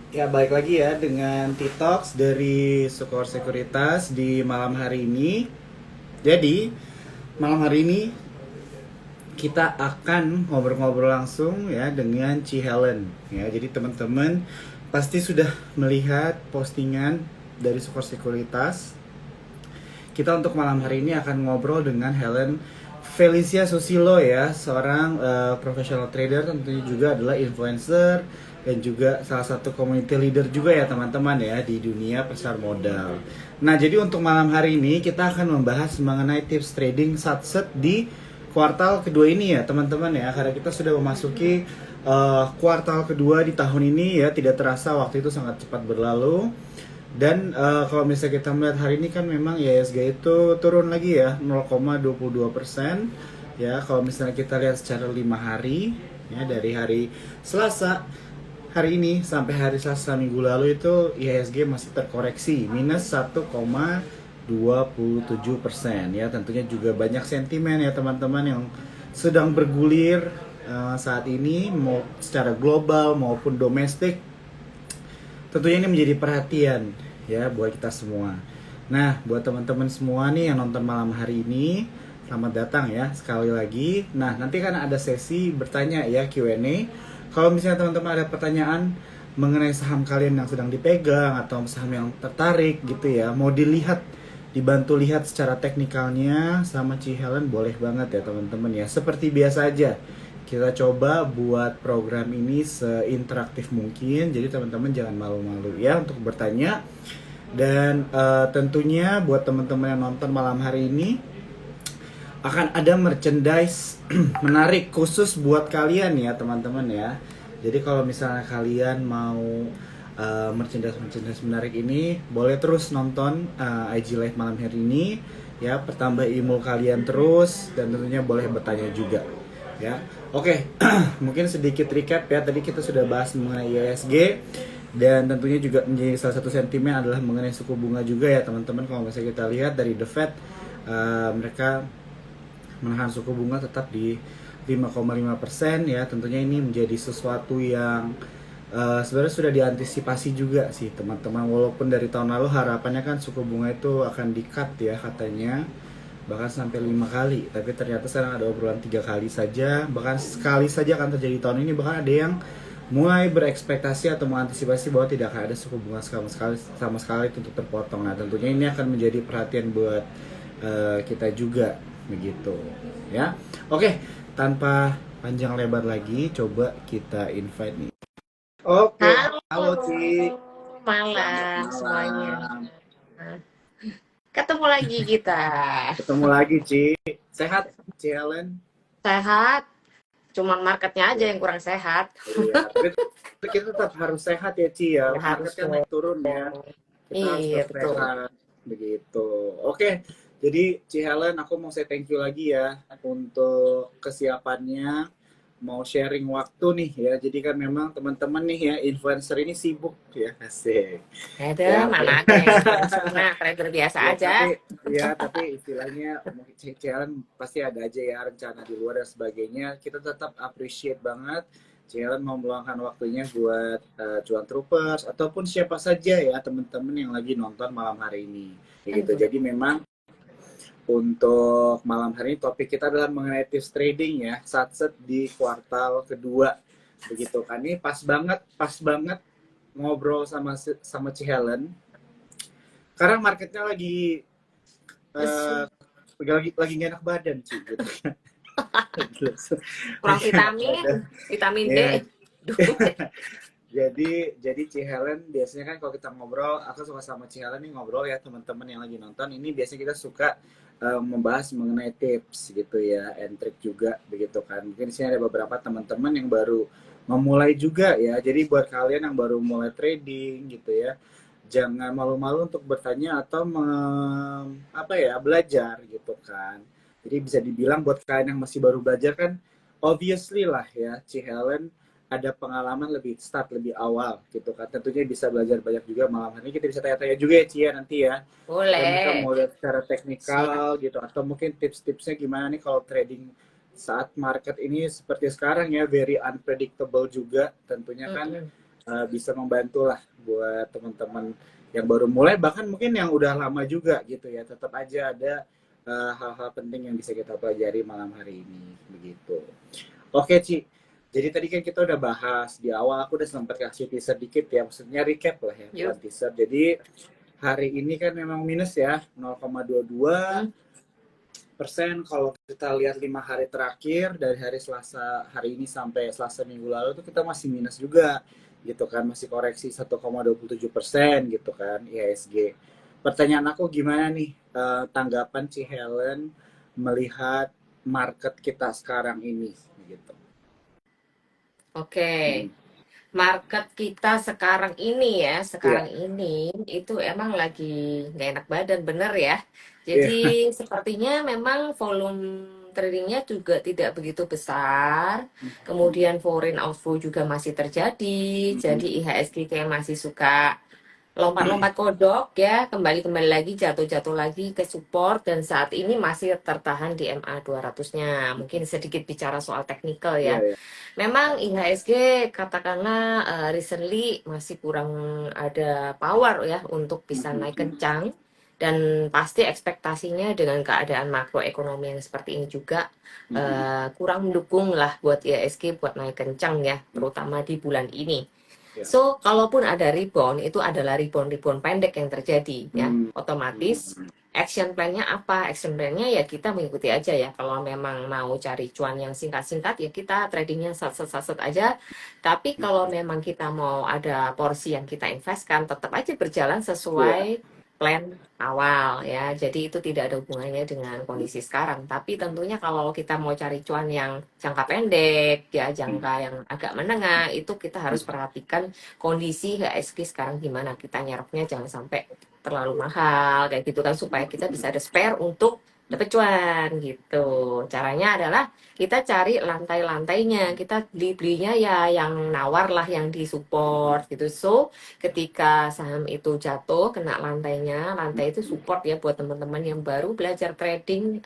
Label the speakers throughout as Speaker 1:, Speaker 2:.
Speaker 1: Ya, balik lagi ya dengan T-Talks dari Sukor Sekuritas di malam hari ini. Jadi, malam hari ini kita akan ngobrol-ngobrol langsung ya dengan Ci Helen. Ya, jadi teman-teman pasti sudah melihat postingan dari Sukor Sekuritas. Kita untuk malam hari ini akan ngobrol dengan Helen Felicia Susilo ya, seorang professional trader, tentunya juga adalah influencer dan juga salah satu community leader juga ya teman-teman ya di dunia pasar modal. Nah, jadi untuk malam hari ini kita akan membahas mengenai tips trading satset di kuartal kedua ini ya teman-teman ya, karena kita sudah memasuki kuartal kedua di tahun ini ya, tidak terasa waktu itu sangat cepat berlalu. Dan kalau misalnya kita melihat hari ini kan memang IHSG itu turun lagi ya 0,22%. Ya, kalau misalnya kita lihat secara 5 hari ya, dari hari Selasa hari ini sampai hari Selasa minggu lalu itu IHSG masih terkoreksi minus 1,27% ya. Tentunya juga banyak sentimen ya teman-teman yang sedang bergulir saat ini, mau secara global maupun domestik. Tentunya ini menjadi perhatian ya buat kita semua. Nah, buat teman-teman semua nih yang nonton malam hari ini, selamat datang ya sekali lagi. Nah, nanti kan ada sesi bertanya ya, Q&A. Kalau misalnya teman-teman ada pertanyaan mengenai saham kalian yang sedang dipegang atau saham yang tertarik gitu ya, mau dilihat, dibantu lihat secara teknikalnya sama Ci Helen, boleh banget ya teman-teman ya. Seperti biasa aja, kita coba buat program ini seinteraktif mungkin, jadi teman-teman jangan malu-malu ya untuk bertanya. Dan tentunya buat teman-teman yang nonton malam hari ini akan ada merchandise menarik khusus buat kalian ya teman-teman ya. Jadi kalau misalnya kalian mau merchandise menarik ini, boleh terus nonton IG Live malam hari ini ya, pertambah ilmu kalian terus, dan tentunya boleh bertanya juga ya. Oke, mungkin sedikit recap ya. Tadi kita sudah bahas mengenai IHSG, dan tentunya juga menjadi salah satu sentimen adalah mengenai suku bunga juga ya teman-teman. Kalau misalnya kita lihat dari The Fed, mereka menahan suku bunga tetap di 5,5% ya. Tentunya ini menjadi sesuatu yang sebenarnya sudah diantisipasi juga sih teman-teman. Walaupun dari tahun lalu harapannya kan suku bunga itu akan di-cut ya katanya, bahkan sampai 5 kali, tapi ternyata sekarang ada obrolan 3 kali saja, bahkan sekali saja akan terjadi tahun ini. Bahkan ada yang mulai berekspektasi atau mengantisipasi bahwa tidak akan ada suku bunga sama sekali untuk terpotong. Nah, tentunya ini akan menjadi perhatian buat kita juga begitu ya. Oke, tanpa panjang lebar lagi, coba kita invite nih. Oke,
Speaker 2: Halo,
Speaker 1: halo Ci, selamat
Speaker 2: malam semuanya.
Speaker 1: malam.
Speaker 2: Ketemu lagi kita.
Speaker 1: Ketemu lagi Ci, sehat Ci Helen?
Speaker 2: Sehat, cuman marketnya aja
Speaker 1: Oke.
Speaker 2: yang kurang sehat.
Speaker 1: Iya, tapi kita tetap harus sehat ya Ci ya.
Speaker 2: Ya
Speaker 1: Market
Speaker 2: harus
Speaker 1: kan naik
Speaker 2: dong.
Speaker 1: turun ya. Kita harus
Speaker 2: Iya,
Speaker 1: tetap
Speaker 2: betul.
Speaker 1: sehat begitu. Oke, jadi Ci Helen, aku mau say thank you lagi ya untuk kesiapannya, mau sharing waktu nih ya. Jadi kan memang teman-teman nih ya, influencer ini sibuk ya, asik.
Speaker 2: Ada,
Speaker 1: Ya,
Speaker 2: mana ada yang influencer mah, trader biasa
Speaker 1: ya
Speaker 2: aja.
Speaker 1: tapi istilahnya mungkin Cicilan pasti ada aja ya rencana di luar dan sebagainya. Kita tetap appreciate banget Cicilan mau meluangkan waktunya buat Cuan Troopers ataupun siapa saja ya teman-teman yang lagi nonton malam hari ini. Kayak gitu. Jadi memang untuk malam hari ini topik kita adalah mengenai tips trading ya, satset di kuartal kedua. Begitu kan, ini pas banget ngobrol sama Ci Helen karena marketnya eh, lagi gak enak badan sih gitu.
Speaker 2: Kurang
Speaker 1: Lagi enak
Speaker 2: vitamin,
Speaker 1: badan
Speaker 2: vitamin D.
Speaker 1: ya.
Speaker 2: Duh.
Speaker 1: jadi Ci Helen biasanya kan kalau kita ngobrol, aku suka sama Ci Helen nih ngobrol ya teman-teman yang lagi nonton ini, biasanya kita suka membahas mengenai tips gitu ya, and trick juga begitu kan. Mungkin di sini ada beberapa teman-teman yang baru memulai juga ya, jadi buat kalian yang baru mulai trading gitu ya, jangan malu-malu untuk bertanya atau apa ya, belajar gitu kan. Jadi bisa dibilang buat kalian yang masih baru belajar kan, obviously lah ya, Ci Helen ada pengalaman lebih awal gitu kan. Tentunya bisa belajar banyak juga. Malam hari ini kita bisa tanya-tanya juga ya Ci ya nanti ya. Karena mereka
Speaker 2: Boleh.
Speaker 1: mau lihat secara
Speaker 2: Siap.
Speaker 1: teknikal gitu, atau mungkin tips-tipsnya gimana nih kalau trading saat market ini seperti sekarang ya, very unpredictable juga tentunya kan.
Speaker 2: Mm-mm.
Speaker 1: bisa membantu lah buat teman-teman yang baru mulai, bahkan mungkin yang udah lama juga gitu ya, tetap aja ada hal-hal penting yang bisa kita pelajari malam hari ini begitu. Oke Ci, jadi tadi kan kita udah bahas di awal, aku udah sempat kasih teaser dikit ya, maksudnya recap lah ya, bukan
Speaker 2: Yuk.
Speaker 1: teaser. Jadi hari ini kan memang minus ya, 0,22%. Kalau kita lihat 5 hari terakhir dari hari Selasa hari ini sampai Selasa minggu lalu tuh kita masih minus juga gitu kan, masih koreksi 1,27% gitu kan IHSG. Pertanyaan aku gimana nih, tanggapan Ci Helen melihat market kita sekarang ini gitu.
Speaker 2: Oke.
Speaker 1: Hmm.
Speaker 2: Market kita
Speaker 1: Iya,
Speaker 2: sekarang ini itu emang lagi nggak enak badan, bener ya.
Speaker 1: iya.
Speaker 2: Jadi sepertinya memang volume tradingnya juga tidak begitu besar. Kemudian foreign outflow juga masih terjadi. Jadi IHSG kayak masih suka lompat-lompat kodok ya, kembali-kembali lagi, jatuh-jatuh lagi ke support, dan saat ini masih tertahan di MA 200-nya. Mungkin sedikit bicara soal teknikal
Speaker 1: Iya,
Speaker 2: ya.
Speaker 1: iya.
Speaker 2: Memang IHSG katakanlah recently masih kurang ada power ya untuk bisa naik kencang, dan pasti ekspektasinya dengan keadaan makroekonomi yang seperti ini juga kurang mendukung lah buat IHSG buat naik kencang ya, terutama di bulan ini.
Speaker 1: Iya.
Speaker 2: So, kalaupun ada rebound, itu adalah rebound-rebound pendek yang terjadi ya.
Speaker 1: Hmm.
Speaker 2: Otomatis action plan-nya apa? Action plan-nya ya kita mengikuti aja ya. Kalau memang mau cari cuan yang singkat-singkat ya kita tradingnya sat-sat aja. Tapi kalau memang kita mau ada porsi yang kita investkan, tetap aja berjalan
Speaker 1: Iya.
Speaker 2: sesuai plan awal ya. Jadi itu tidak ada hubungannya dengan kondisi sekarang. Tapi tentunya kalau kita mau cari cuan yang jangka pendek ya, jangka yang agak menengah, itu kita harus perhatikan kondisi HSG sekarang gimana. Kita nyerapnya jangan sampai terlalu mahal kayak gitu kan, supaya kita bisa ada spare untuk dapat cuan gitu. Caranya adalah kita cari lantai-lantainya, kita belinya ya yang nawar lah, yang di support gitu. So ketika saham itu jatuh kena lantainya, lantai itu support ya buat teman-teman yang baru belajar trading.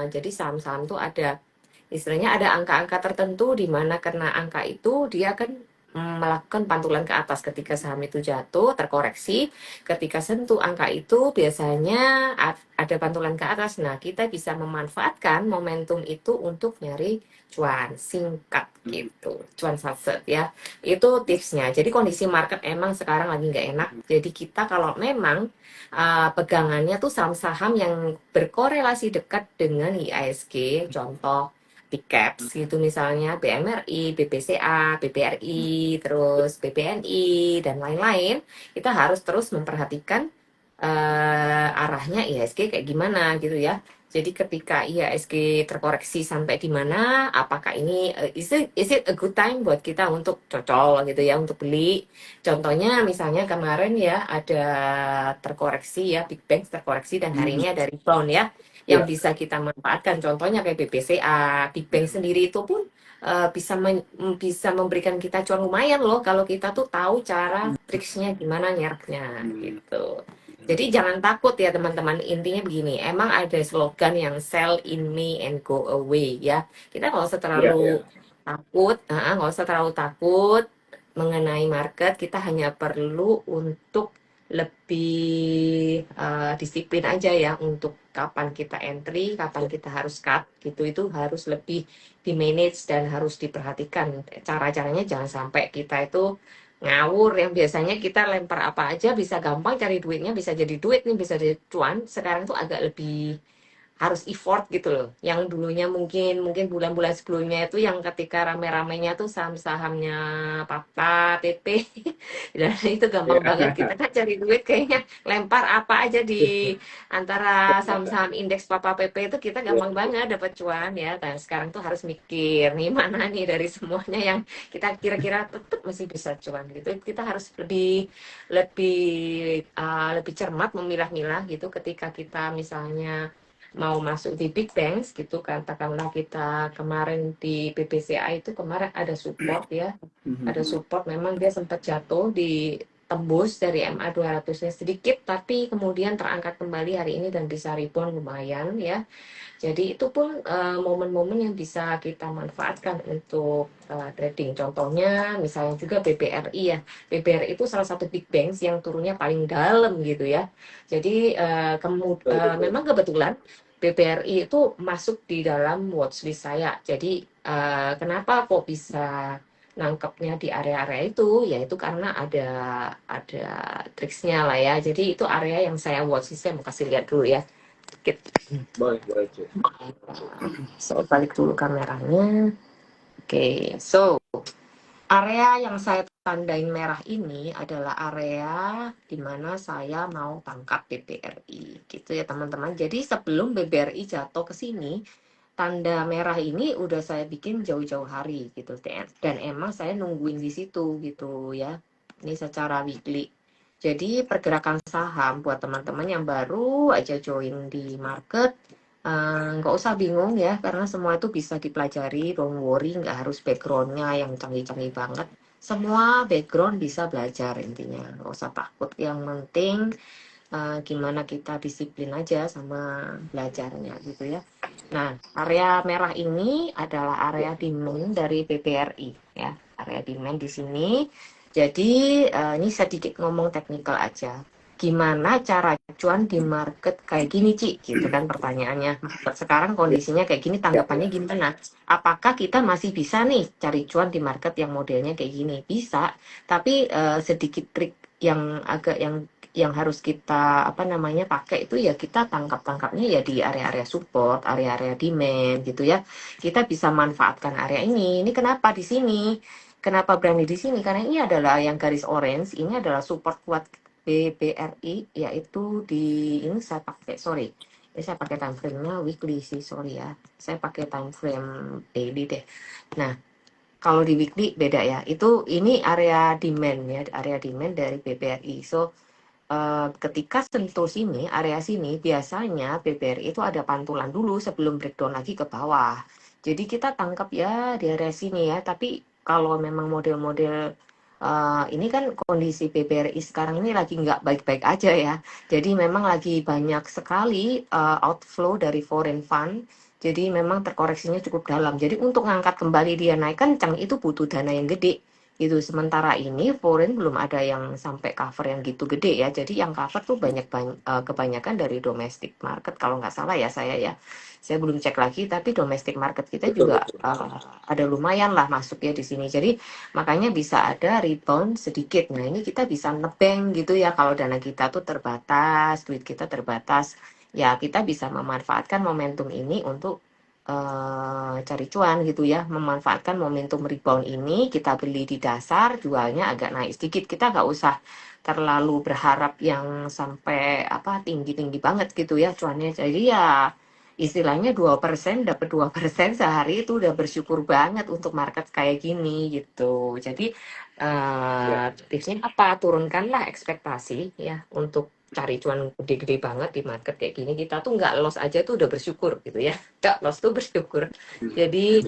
Speaker 2: Jadi saham-saham tuh ada istilahnya ada angka-angka tertentu di mana karena angka itu dia akan melakukan pantulan ke atas ketika saham itu jatuh, terkoreksi. Ketika sentuh angka itu biasanya ada pantulan ke atas. Nah, kita bisa memanfaatkan momentum itu untuk nyari cuan singkat gitu, cuan saset ya. Itu tipsnya. Jadi kondisi market emang sekarang lagi nggak enak. Jadi kita kalau memang pegangannya tuh saham-saham yang berkorelasi dekat dengan IISG, contoh big caps gitu misalnya BMRI, BBCA, BBRI, terus BBNI dan lain-lain, kita harus terus memperhatikan arahnya IHSG kayak gimana gitu ya. Jadi ketika IHSG terkoreksi sampai di mana, apakah ini is it a good time buat kita untuk cocol gitu ya, untuk beli. Contohnya misalnya kemarin ya ada terkoreksi ya, Big Bang terkoreksi dan hari ini ada rebound ya, yang
Speaker 1: Iya.
Speaker 2: bisa kita manfaatkan. Contohnya kayak BBCA, Big Bang sendiri itu pun bisa memberikan kita cuan lumayan loh kalau kita tuh tahu cara triksnya gimana nyerapnya gitu. Jadi jangan takut ya teman-teman, intinya begini, emang ada slogan yang sell in May and go away ya. Kita nggak usah
Speaker 1: Iya, iya.
Speaker 2: terlalu takut, nggak usah terlalu takut mengenai market, kita hanya perlu untuk lebih disiplin aja ya untuk kapan kita entry, kapan kita harus cut gitu, itu harus lebih di manage dan harus diperhatikan. Cara-caranya jangan sampai kita itu ngawur, yang biasanya kita lempar apa aja bisa gampang cari duitnya, bisa jadi duit nih, bisa jadi cuan. Sekarang tuh agak lebih harus effort gitu loh. Yang dulunya mungkin mungkin bulan-bulan sebelumnya itu yang ketika rame-ramenya tuh saham-sahamnya Papa, TP, dan itu gampang banget kita kan cari duit, kayaknya lempar apa aja di antara saham-saham indeks Papa PP itu kita gampang banget dapat cuan ya. Dan sekarang tuh harus mikir nih mana nih dari semuanya yang kita kira-kira tetap masih bisa cuan gitu. Kita harus lebih lebih lebih cermat memilah-milah gitu ketika kita misalnya mau masuk di big banks gitu. Katakanlah kita kemarin di BBCA itu kemarin ada support ya, ada support, memang dia sempat jatuh di tembus dari MA 200-nya sedikit, tapi kemudian terangkat kembali hari ini dan bisa rebound lumayan ya. Jadi itu pun momen-momen yang bisa kita manfaatkan untuk trading. Contohnya misalnya juga BBRI ya. BBRI itu salah satu big banks yang turunnya paling dalam gitu ya. Jadi memang kebetulan BBRI itu masuk di dalam watchlist saya. Jadi kenapa kok bisa nangkepnya di area-area itu? Yaitu karena ada triksnya lah ya. Jadi itu area yang saya watchlist, saya mau kasih lihat dulu ya.
Speaker 1: Boleh, boleh, Ci.
Speaker 2: So, balik dulu kameranya. Oke, so area yang saya tandain merah ini adalah area di mana saya mau tangkap BBRI, gitu ya teman-teman. Jadi sebelum BBRI jatuh ke sini, tanda merah ini udah saya bikin jauh-jauh hari gitu, dan emang saya nungguin di situ gitu ya. Ini secara weekly. Jadi pergerakan saham buat teman-teman yang baru aja join di market, nggak usah bingung ya, karena semua itu bisa dipelajari, don't worry, nggak harus backgroundnya yang canggih-canggih banget. Semua background bisa belajar intinya, nggak usah takut. Yang penting gimana kita disiplin aja sama belajarnya gitu ya. Nah, area merah ini adalah area demand dari BBRI ya, area demand di sini. Jadi ini sedikit ngomong teknikal aja. Gimana cara cuan di market kayak gini, Ci? Gitu kan pertanyaannya. Sekarang kondisinya kayak gini, tanggapannya gimana? Apakah kita masih bisa nih cari cuan di market yang modelnya kayak gini? Bisa, tapi sedikit trik yang agak yang harus kita apa namanya pakai itu ya, kita tangkapnya ya di area-area support, area-area demand gitu ya. Kita bisa manfaatkan area ini. Ini kenapa di sini? Kenapa berani di sini? Karena ini adalah yang garis orange, ini adalah support kuat BBRI, yaitu di ini saya pakai, sorry. Ini saya pakai time frame-nya weekly sih, sorry ya. Saya pakai time frame daily deh. Nah, kalau di weekly beda ya. Ini area demand ya, area demand dari BBRI. So, ketika sentuh sini, area sini, biasanya BBRI itu ada pantulan dulu sebelum breakdown lagi ke bawah. Jadi kita tangkap ya di area sini ya. Tapi kalau memang model-model ini kan kondisi BBRI sekarang ini lagi nggak baik-baik aja ya. Jadi memang lagi banyak sekali outflow dari foreign fund. Jadi memang terkoreksinya cukup dalam. Jadi untuk ngangkat kembali dia naik kencang itu butuh dana yang gede gitu. Sementara ini foreign belum ada yang sampai cover yang gitu gede ya. Jadi yang cover tuh kebanyakan dari domestic market kalau nggak salah ya saya ya. Saya belum cek lagi, tapi domestic market kita
Speaker 1: Betul,
Speaker 2: juga
Speaker 1: betul.
Speaker 2: ada lumayan lah masuk ya di sini. Jadi makanya bisa ada rebound sedikit. Nah ini kita bisa nebeng gitu ya, kalau dana kita tuh terbatas, duit kita terbatas. Ya kita bisa memanfaatkan momentum ini untuk cari cuan gitu ya, memanfaatkan momentum rebound ini, kita beli di dasar, jualnya agak naik sedikit. Kita nggak usah terlalu berharap yang sampai apa tinggi-tinggi banget gitu ya cuannya. Jadi ya istilahnya 2% dapat 2% sehari itu udah bersyukur banget untuk market kayak gini gitu. Jadi
Speaker 1: Ya.
Speaker 2: tipsnya apa? Turunkanlah ekspektasi ya untuk cari cuan gede-gede banget di market kayak gini. Kita tuh nggak loss aja tuh udah bersyukur gitu ya. Nggak loss tuh bersyukur. Jadi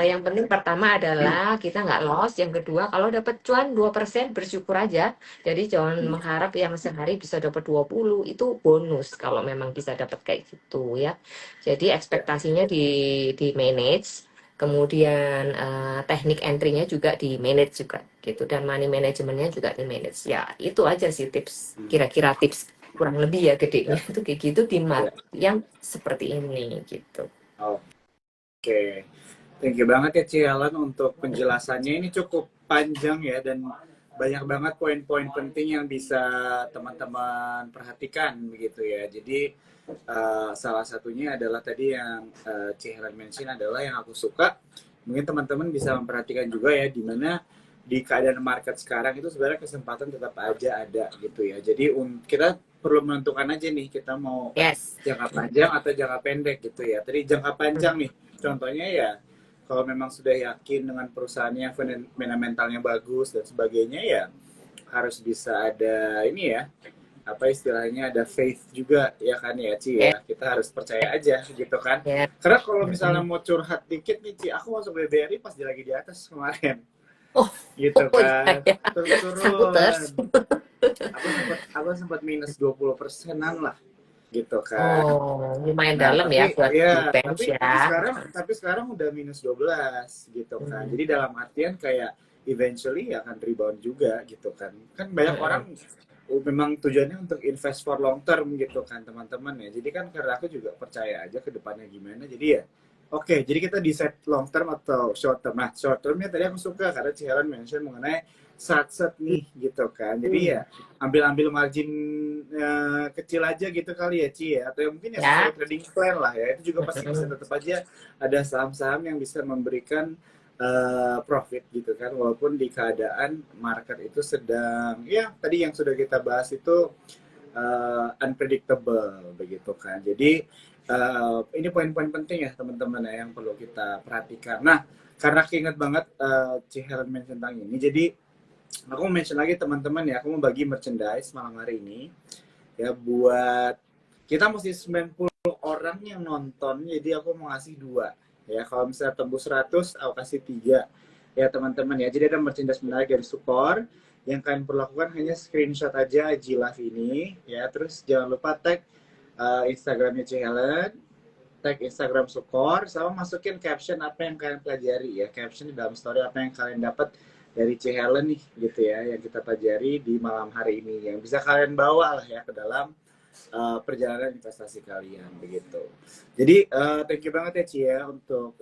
Speaker 2: yang penting pertama adalah kita nggak loss. Yang kedua, kalau dapat cuan 2% bersyukur aja. Jadi jangan mengharap yang sehari bisa dapat 20, itu bonus kalau memang bisa dapat kayak gitu ya. Jadi
Speaker 1: Ya.
Speaker 2: ekspektasinya di manage, kemudian teknik entry-nya juga di manage juga gitu, dan money manajemennya juga di manage. Ya, itu aja sih tips, kira-kira tips kurang lebih ya gedenya
Speaker 1: Ya.
Speaker 2: itu kayak gitu di
Speaker 1: Ya.
Speaker 2: market yang seperti ini gitu.
Speaker 1: Oke. Thank you banget ya Ci Alan untuk penjelasannya. Ini cukup panjang ya dan banyak banget poin-poin penting yang bisa teman-teman perhatikan begitu ya. Jadi salah satunya adalah tadi yang Ci Helen mention adalah yang aku suka. Mungkin teman-teman bisa memperhatikan juga ya di mana di keadaan market sekarang itu sebenarnya kesempatan tetap aja ada gitu ya. Jadi kita perlu menentukan aja nih kita mau
Speaker 2: Yes.
Speaker 1: jangka panjang atau jangka pendek gitu ya. Tadi jangka panjang nih, contohnya ya kalau memang sudah yakin dengan perusahaannya fundamentalnya bagus dan sebagainya ya harus bisa ada ini ya apa istilahnya ada faith juga ya kan ya Ci
Speaker 2: Ya,
Speaker 1: ya, kita harus percaya aja gitu kan,
Speaker 2: ya.
Speaker 1: karena kalau misalnya mau curhat dikit nih Ci, aku masuk BBRI pas dia lagi di atas kemarin
Speaker 2: Oh,
Speaker 1: gitu
Speaker 2: oh iya
Speaker 1: kan.
Speaker 2: ya.
Speaker 1: Terus
Speaker 2: Sangkuters.
Speaker 1: turun. Aku sempat minus 20%-an lah gitu kan.
Speaker 2: Oh, lumayan
Speaker 1: Nah,
Speaker 2: dalam ya
Speaker 1: tapi
Speaker 2: buat di
Speaker 1: ya,
Speaker 2: bench
Speaker 1: tapi tapi
Speaker 2: ya.
Speaker 1: sekarang tapi sekarang udah minus 12 gitu kan.
Speaker 2: Hmm.
Speaker 1: Jadi dalam artian kayak eventually ya akan rebound juga gitu kan. Kan banyak orang
Speaker 2: Mm-mm.
Speaker 1: memang tujuannya untuk invest for long term gitu kan teman-teman ya. Jadi kan karena aku juga percaya aja ke depannya gimana. Jadi ya oke, jadi kita decide long term atau short term. Nah, short termnya tadi aku suka karena Ciaran mention mengenai saat-saat nih gitu kan. Jadi
Speaker 2: Hmm.
Speaker 1: ya ambil-ambil margin kecil aja gitu kali ya Ci ya, atau ya mungkin ya sesuai
Speaker 2: Ya.
Speaker 1: trading plan lah ya, itu juga pasti bisa
Speaker 2: Mm-mm.
Speaker 1: tetap aja ada saham-saham yang bisa memberikan profit gitu kan, walaupun di keadaan market itu sedang ya tadi yang sudah kita bahas itu unpredictable begitu kan. Jadi ini poin-poin penting ya teman-teman ya yang perlu kita perhatikan. Nah, karena keinget banget Ci Helen mention tentang ini, jadi aku mau mention lagi teman-teman ya, aku mau bagi merchandise malam hari ini ya buat kita mesti 90 orang yang nonton, jadi aku mau ngasih dua ya, kalau misalnya tembus 100 aku kasih tiga ya teman-teman ya. Jadi ada merchandise menarik dari Sukor, yang kalian perlu lakukan hanya screenshot aja IG Live ini ya, terus jangan lupa tag Instagramnya Ci Helen, tag Instagram Sukor, sama masukin caption apa yang kalian pelajari ya, caption di dalam story apa yang kalian dapat dari Ci Helen nih gitu ya, yang kita pelajari di malam hari ini, yang bisa kalian bawa lah ya ke dalam perjalanan investasi kalian begitu. Jadi thank you banget ya Ci ya untuk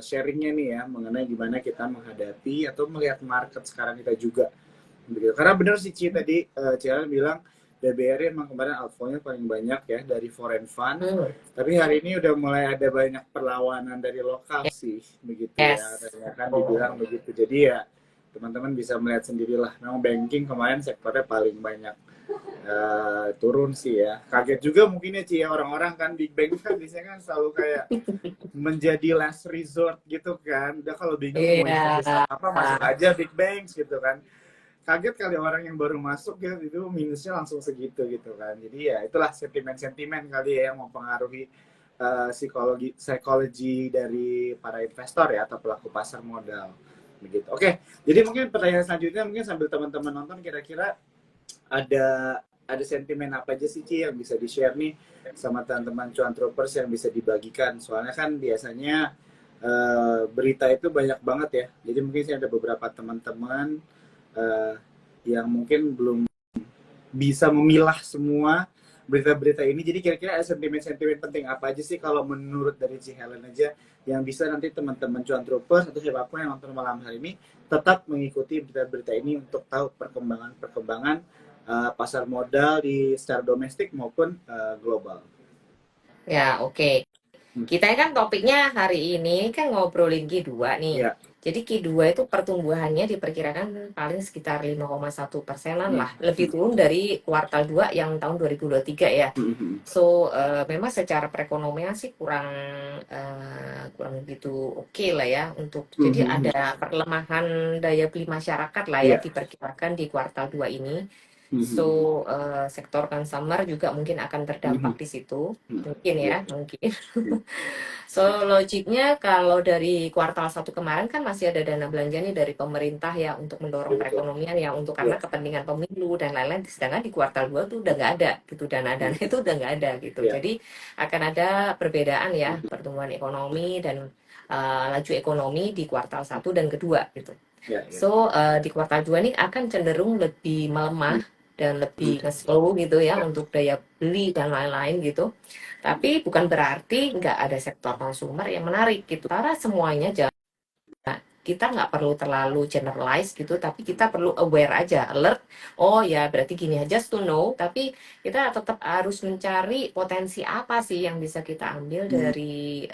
Speaker 1: sharingnya nih ya mengenai gimana kita menghadapi atau melihat market sekarang kita juga begitu. Karena benar sih Ci tadi Ci bilang BBRI emang kemarin outflow-nya paling banyak ya dari foreign fund.
Speaker 2: Hmm.
Speaker 1: Tapi hari ini udah mulai ada banyak perlawanan dari lokal sih begitu ya.
Speaker 2: Yes.
Speaker 1: Katanya kan dibilang
Speaker 2: Oh.
Speaker 1: begitu. Jadi ya teman-teman bisa melihat sendirilah. Memang banking kemarin sektornya paling banyak turun sih ya. Kaget juga mungkin ya Ci ya, orang-orang kan big bank kan biasanya kan selalu kayak menjadi last resort gitu kan. Udah kalau bingung mau
Speaker 2: Iya.
Speaker 1: investasi saham apa masuk aja big banks gitu kan. Kaget kali orang yang baru masuk gitu itu minusnya langsung segitu gitu kan. Jadi ya itulah sentimen-sentimen kali ya yang mempengaruhi psikologi dari para investor ya atau pelaku pasar modal begitu. Oke, jadi mungkin pertanyaan selanjutnya mungkin sambil teman-teman nonton, kira-kira ada sentimen apa aja sih Ci yang bisa di-share nih sama teman-teman cuan troopers yang bisa dibagikan? Soalnya kan biasanya berita itu banyak banget ya. Jadi mungkin saya ada beberapa teman-teman uh, yang mungkin belum bisa memilah semua berita-berita ini. Jadi kira-kira ada sentimen-sentimen penting apa aja sih kalau menurut dari Ci Helen aja yang bisa nanti teman-teman cuan troopers atau siapapun yang nonton malam hari ini tetap mengikuti berita-berita ini untuk tahu perkembangan pasar modal di secara domestik maupun global.
Speaker 2: Ya, oke.
Speaker 1: Hmm.
Speaker 2: Kita kan topiknya hari ini kan ngobrolin Q2 nih.
Speaker 1: Ya.
Speaker 2: Jadi Q2 itu pertumbuhannya diperkirakan paling sekitar 5,1%-an
Speaker 1: Hmm.
Speaker 2: lah. Lebih turun dari kuartal 2 yang tahun 2023 ya.
Speaker 1: Hmm.
Speaker 2: So, memang secara perekonomian sih kurang kurang begitu oke lah ya untuk jadi
Speaker 1: Hmm.
Speaker 2: ada perlemahan daya beli masyarakat lah ya
Speaker 1: Ya.
Speaker 2: diperkirakan di kuartal 2 ini. So,
Speaker 1: Hmm.
Speaker 2: sektor consumer juga mungkin akan terdampak
Speaker 1: Hmm.
Speaker 2: di situ.
Speaker 1: Hmm.
Speaker 2: Mungkin
Speaker 1: Ya.
Speaker 2: ya, mungkin. So, logiknya kalau dari kuartal 1 kemarin kan masih ada dana belanja nih dari pemerintah ya untuk mendorong
Speaker 1: Betul.
Speaker 2: perekonomian ya untuk karena
Speaker 1: Ya.
Speaker 2: kepentingan pemilu dan lain-lain. Sedangkan di kuartal 2 tuh udah nggak ada gitu dana-dana
Speaker 1: Hmm.
Speaker 2: itu udah nggak ada gitu.
Speaker 1: Ya.
Speaker 2: Jadi akan ada perbedaan ya pertumbuhan ekonomi dan laju ekonomi di kuartal 1 dan kedua gitu.
Speaker 1: Ya. Ya.
Speaker 2: So, di kuartal 2 ini akan cenderung lebih melemah dan lebih nge-slow gitu ya untuk daya beli dan lain-lain gitu. Tapi bukan berarti nggak ada sektor konsumer yang menarik gitu. Karena semuanya kita nggak perlu terlalu generalize gitu, tapi kita perlu aware aja, alert. Oh ya, berarti gini aja, just to know. Tapi kita tetap harus mencari potensi apa sih yang bisa kita ambil dari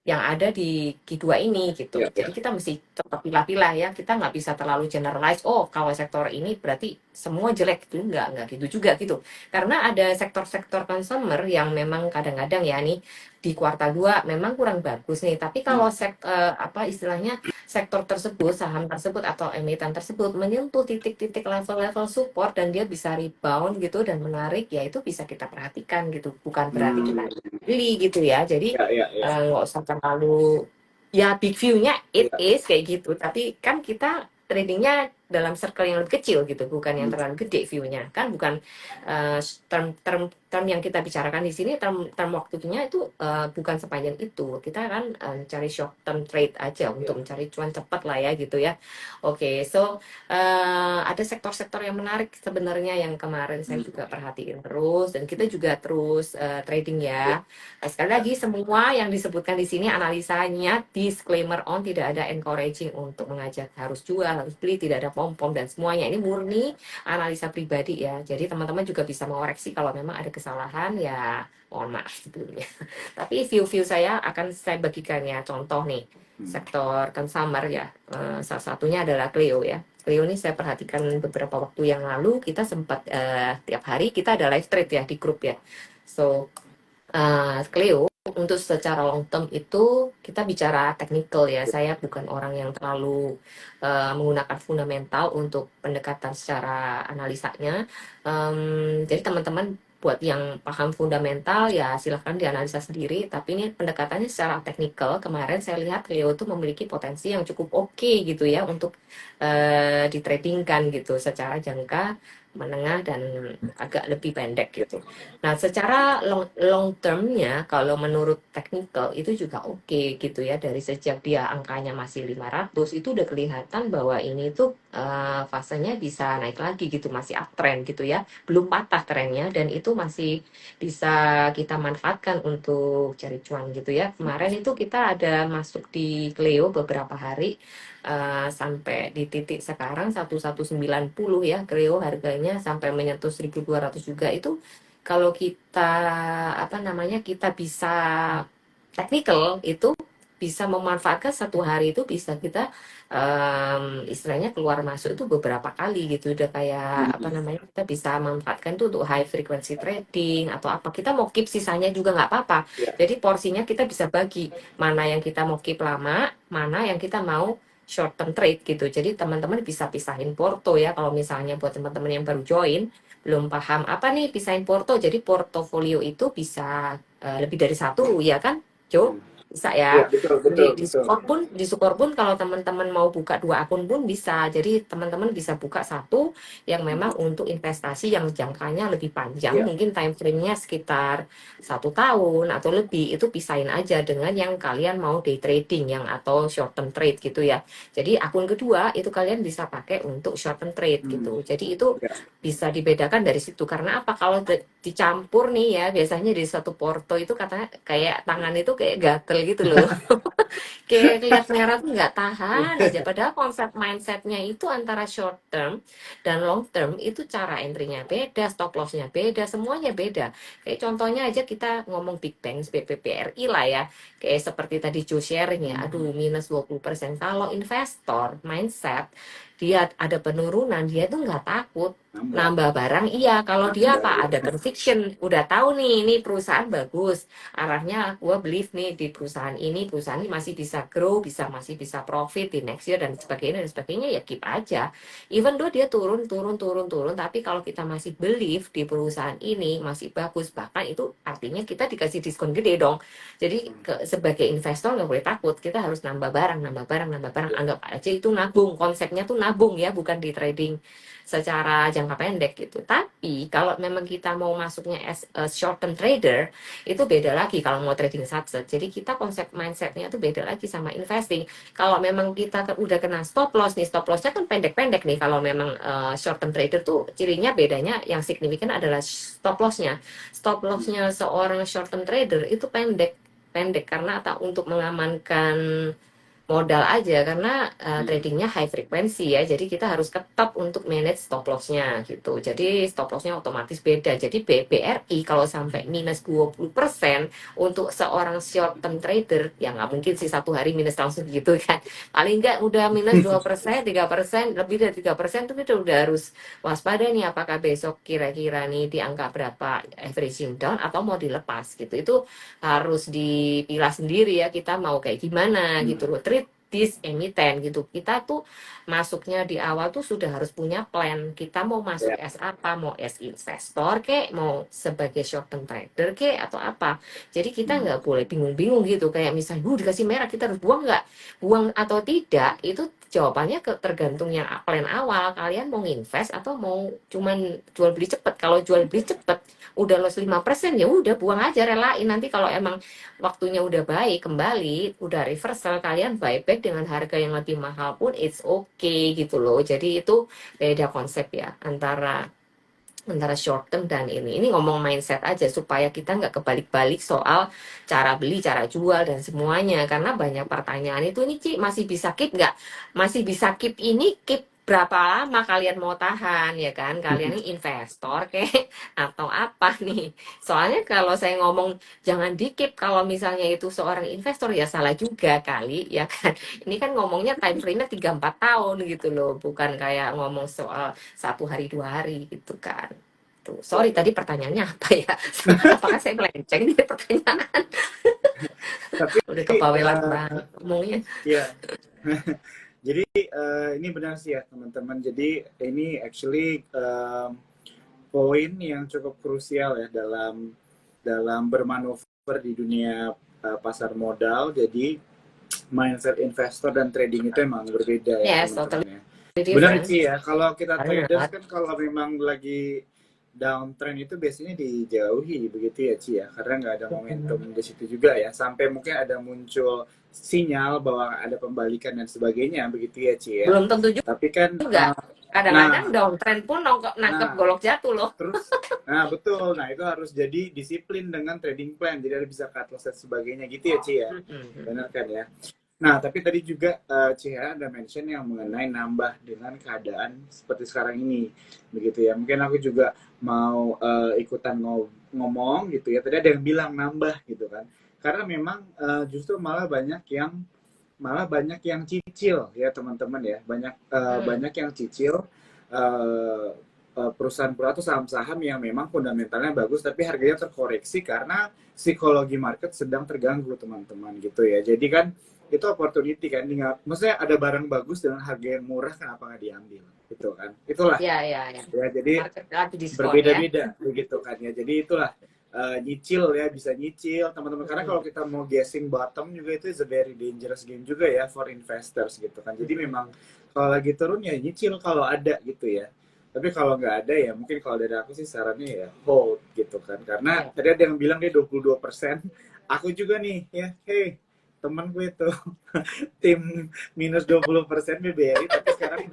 Speaker 2: yang ada di Q2 ini gitu.
Speaker 1: Ya.
Speaker 2: Jadi
Speaker 1: Ya.
Speaker 2: kita mesti tetap pilah-pilah ya. Kita nggak bisa terlalu generalize. Oh, kalau sektor ini berarti semua jelek gitu. Nggak gitu juga gitu. Karena ada sektor-sektor consumer yang memang kadang-kadang ya nih di kuartal 2 memang kurang bagus nih. Tapi kalau apa istilahnya sektor tersebut, saham tersebut atau emiten tersebut menyentuh titik-titik level-level support dan dia bisa rebound gitu dan menarik, ya itu bisa kita perhatikan gitu. Bukan berarti kita beli gitu ya. Jadi
Speaker 1: Ya. Ya. Ya.
Speaker 2: nggak usah terlalu Ya big view-nya it
Speaker 1: Ya.
Speaker 2: is kayak gitu, tapi kan kita tradingnya dalam circle yang lebih kecil gitu, bukan yang
Speaker 1: Hmm.
Speaker 2: terlalu gede view-nya. Kan bukan term yang kita bicarakan di sini, term waktunya itu bukan sepanjang itu. Kita kan cari short term trade aja untuk
Speaker 1: Ya.
Speaker 2: mencari cuan cepat lah ya gitu ya. Oke, so ada sektor-sektor yang menarik sebenarnya yang kemarin saya
Speaker 1: Hmm.
Speaker 2: juga perhatiin terus, dan kita juga terus trading ya. Nah, sekali lagi semua yang disebutkan di sini analisanya disclaimer on, tidak ada encouraging untuk mengajak harus jual, harus beli, tidak ada pom-pom dan semuanya. Ini murni analisa pribadi ya. Jadi teman-teman juga bisa mengoreksi kalau memang ada kesalahan ya, mohon maaf sebelumnya. Tapi view-view saya akan saya bagikan ya. Contoh nih,
Speaker 1: Hmm.
Speaker 2: sektor consumer ya. Salah satunya adalah Clio ya. Clio ini saya perhatikan beberapa waktu yang lalu kita sempat tiap hari kita ada live trade ya di grup ya. So Clio untuk secara long term itu kita bicara technical ya. Saya bukan orang yang terlalu menggunakan fundamental untuk pendekatan secara analisanya. Jadi teman-teman buat yang paham fundamental ya silahkan dianalisa sendiri. Tapi ini pendekatannya secara technical. Kemarin saya lihat Clio itu memiliki potensi yang cukup oke gitu ya untuk ditradingkan gitu secara jangka menengah dan agak lebih pendek gitu. Nah, secara long termnya, kalau menurut technical itu juga oke gitu ya. Dari sejak dia angkanya masih 500, itu udah kelihatan bahwa ini tuh fasenya bisa naik lagi gitu, masih uptrend gitu ya. Belum patah trennya dan itu masih bisa kita manfaatkan untuk cari cuan gitu ya. Kemarin itu kita ada masuk di Cleo beberapa hari sampai di titik sekarang 1190 ya. Cleo harganya sampai menyentuh 1200 juga itu kalau kita apa namanya kita bisa technical itu bisa memanfaatkan satu hari itu bisa kita istilahnya keluar masuk itu beberapa kali gitu udah kayak apa
Speaker 1: Hmm.
Speaker 2: namanya kita bisa manfaatkan itu untuk high frequency trading atau apa kita mau keep sisanya juga nggak apa-apa
Speaker 1: Ya.
Speaker 2: jadi porsinya kita bisa bagi mana yang kita mau keep lama mana yang kita mau short term trade gitu jadi teman-teman bisa pisahin porto ya kalau misalnya buat teman-teman yang baru join belum paham apa nih pisahin porto. Jadi portofolio itu bisa lebih dari satu, ya kan, Jo?
Speaker 1: Hmm.
Speaker 2: Bisa
Speaker 1: Ya,
Speaker 2: ya.
Speaker 1: betul, betul, betul.
Speaker 2: Di Sukor pun kalau teman-teman mau buka dua akun pun bisa. Jadi teman-teman bisa buka satu yang memang untuk investasi yang jangkanya lebih panjang,
Speaker 1: Ya.
Speaker 2: mungkin time frame-nya sekitar 1 tahun atau lebih. Itu pisahin aja dengan yang kalian mau day trading yang atau short term trade gitu ya. Jadi akun kedua itu kalian bisa pakai untuk short term trade
Speaker 1: Hmm.
Speaker 2: gitu. Jadi itu
Speaker 1: Ya.
Speaker 2: bisa dibedakan dari situ karena apa kalau dicampur nih ya biasanya di satu porto itu katanya kayak tangan itu kayak gatel gitu loh kayak lihat merah tuh nggak tahan aja padahal konsep mindsetnya itu antara short term dan long term itu cara entry-nya beda stop loss-nya beda semuanya beda kayak contohnya aja kita ngomong big banks BPPRI lah ya kayak seperti tadi Joe sharing ya aduh minus 20% kalau investor mindset dia ada penurunan dia tuh nggak takut
Speaker 1: Nambah.
Speaker 2: nambah barang iya kalau dia
Speaker 1: Nambah,
Speaker 2: apa
Speaker 1: ya.
Speaker 2: ada conviction udah tahu nih ini perusahaan bagus arahnya gue believe nih di perusahaan ini masih bisa grow bisa masih bisa profit di next year dan sebagainya ya keep aja even though dia turun tapi kalau kita masih believe di perusahaan ini masih bagus bahkan itu artinya kita dikasih diskon gede dong jadi sebagai investor nggak boleh takut kita harus nambah barang
Speaker 1: Ya.
Speaker 2: anggap aja itu nabung konsepnya tuh nabung ya bukan di trading secara jangka pendek gitu. Tapi kalau memang kita mau masuknya as a short term trader, itu beda lagi kalau mau trading subset. Jadi kita konsep mindsetnya itu beda lagi sama investing. Kalau memang kita udah kena stop loss nih, stop lossnya kan pendek-pendek nih. Kalau memang short term trader tuh cirinya bedanya yang signifikan adalah stop lossnya. Stop lossnya seorang short term trader itu pendek pendek karena tak untuk mengamankan modal aja karena tradingnya high frequency ya jadi kita harus ketat untuk manage stop loss-nya gitu jadi stop loss-nya otomatis beda jadi BRI kalau sampai minus 20% untuk seorang short term trader ya nggak mungkin sih satu hari minus langsung gitu kan paling nggak udah minus 2% 3% lebih dari 3% tuh kita udah harus waspada nih apakah besok kira-kira nih di angka berapa averaging down atau mau dilepas gitu itu harus dipilah sendiri ya kita mau kayak gimana gitu loh this emiten gitu. Kita tuh masuknya di awal tuh sudah harus punya plan. Kita mau masuk
Speaker 1: Ya.
Speaker 2: as apa, mau as investor kek, mau sebagai short term trader kek, atau apa. Jadi kita nggak boleh bingung-bingung gitu. Kayak misalnya, dikasih merah, kita harus buang nggak? Buang atau tidak, itu jawabannya tergantung yang plan awal. Kalian mau invest atau mau cuman jual beli cepet. Kalau jual beli cepet, udah loss 5%, ya udah buang aja, relain. Nanti kalau emang waktunya udah baik, kembali, udah reversal, kalian buyback dengan harga yang lebih mahal pun it's okay gitu loh. Jadi itu beda konsep ya antara short term dan ini ngomong mindset aja supaya kita nggak kebalik-balik soal cara beli, cara jual dan semuanya, karena banyak pertanyaan itu, ini Ci masih bisa keep nggak, masih bisa keep, ini keep berapa lama kalian mau tahan ya kan, kalian ini investor kek atau apa nih. Soalnya kalau saya ngomong jangan di keep kalau misalnya itu seorang investor, ya salah juga kali ya kan. Ini kan ngomongnya time frame-nya 3-4 tahun gitu loh, bukan kayak ngomong soal 1 hari 2 hari gitu kan. Tuh, sorry tadi pertanyaannya apa ya? Apakah saya melenceng nih pertanyaan?
Speaker 1: Tapi
Speaker 2: Udah kebawelan
Speaker 1: eh,
Speaker 2: banget ngomongnya.
Speaker 1: ya. Jadi ini benar sih ya teman-teman. Jadi ini actually poin yang cukup krusial ya dalam dalam bermanuver di dunia pasar modal. Jadi mindset investor dan trading itu emang berbeda ya
Speaker 2: Yes,
Speaker 1: teman-teman
Speaker 2: totally
Speaker 1: ya. Benar
Speaker 2: different.
Speaker 1: sih ya. Kalau kita traders
Speaker 2: Banget.
Speaker 1: kan kalau memang lagi downtrend itu biasanya dijauhi begitu ya Ci ya, karena nggak ada momentum di situ juga ya, sampai mungkin ada muncul sinyal bahwa ada pembalikan dan sebagainya begitu ya Ci ya.
Speaker 2: Belum tentu
Speaker 1: Tapi kan
Speaker 2: juga. Kadang-kadang
Speaker 1: nah
Speaker 2: downtrend pun nangkep
Speaker 1: nah
Speaker 2: golok jatuh loh.
Speaker 1: terus nah betul, nah itu harus jadi disiplin dengan trading plan, jadi harus bisa cut loss dan sebagainya gitu ya Ci ya, benar kan ya. Nah, tapi tadi juga Ciha ada mention yang mengenai nambah dengan keadaan seperti sekarang ini, begitu ya. Mungkin aku juga mau ikutan ngomong gitu ya. Tadi ada yang bilang nambah gitu kan. Karena memang justru malah banyak yang cicil ya teman-teman ya. Banyak yang cicil uh, perusahaan-perusahaan atau saham-saham yang memang fundamentalnya bagus tapi harganya terkoreksi karena psikologi market sedang terganggu teman-teman gitu ya. Jadi kan itu opportunity kan, maksudnya ada barang bagus dengan harga yang murah, kenapa nggak diambil gitu kan, itulah
Speaker 2: Ya, ya, ya.
Speaker 1: ya. Jadi
Speaker 2: Market lagi diskon ya.
Speaker 1: berbeda-beda begitu kan ya, jadi itulah nyicil ya, bisa nyicil teman-teman, karena kalau kita mau guessing bottom juga itu is a very dangerous game juga ya for investors gitu kan. Jadi memang kalau lagi turun ya nyicil kalau ada gitu ya, tapi kalau nggak ada ya mungkin kalau dari aku sih sarannya ya hold gitu kan, karena
Speaker 2: Ya.
Speaker 1: tadi ada yang bilang dia 22%, aku juga nih ya, hey temen gue tuh tim minus 20% BBRI, tapi sekarang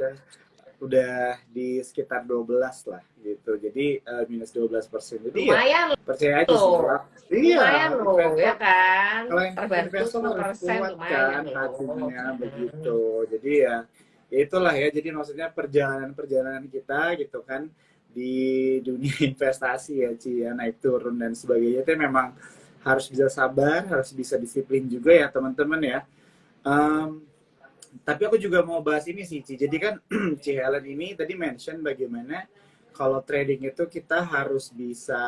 Speaker 1: udah di sekitar 12 lah gitu. Jadi minus 12%. Jadi ya
Speaker 2: Lumayan
Speaker 1: percaya aja sih.
Speaker 2: loh. Lumayan
Speaker 1: Iya,
Speaker 2: loh, ya
Speaker 1: investor,
Speaker 2: kan?
Speaker 1: kalau
Speaker 2: Terbantu
Speaker 1: investor harus
Speaker 2: 10%
Speaker 1: kuat
Speaker 2: lumayan
Speaker 1: kan
Speaker 2: loh.
Speaker 1: hatinya begitu. Jadi ya itulah ya. Jadi maksudnya perjalanan-perjalanan kita gitu kan di dunia investasi ya Ci ya, naik turun dan sebagainya itu memang harus bisa sabar, harus bisa disiplin juga ya teman-teman ya. Um, tapi aku juga mau bahas ini sih Ci. Jadi kan Ci Helen ini tadi mention bagaimana kalau trading itu kita harus bisa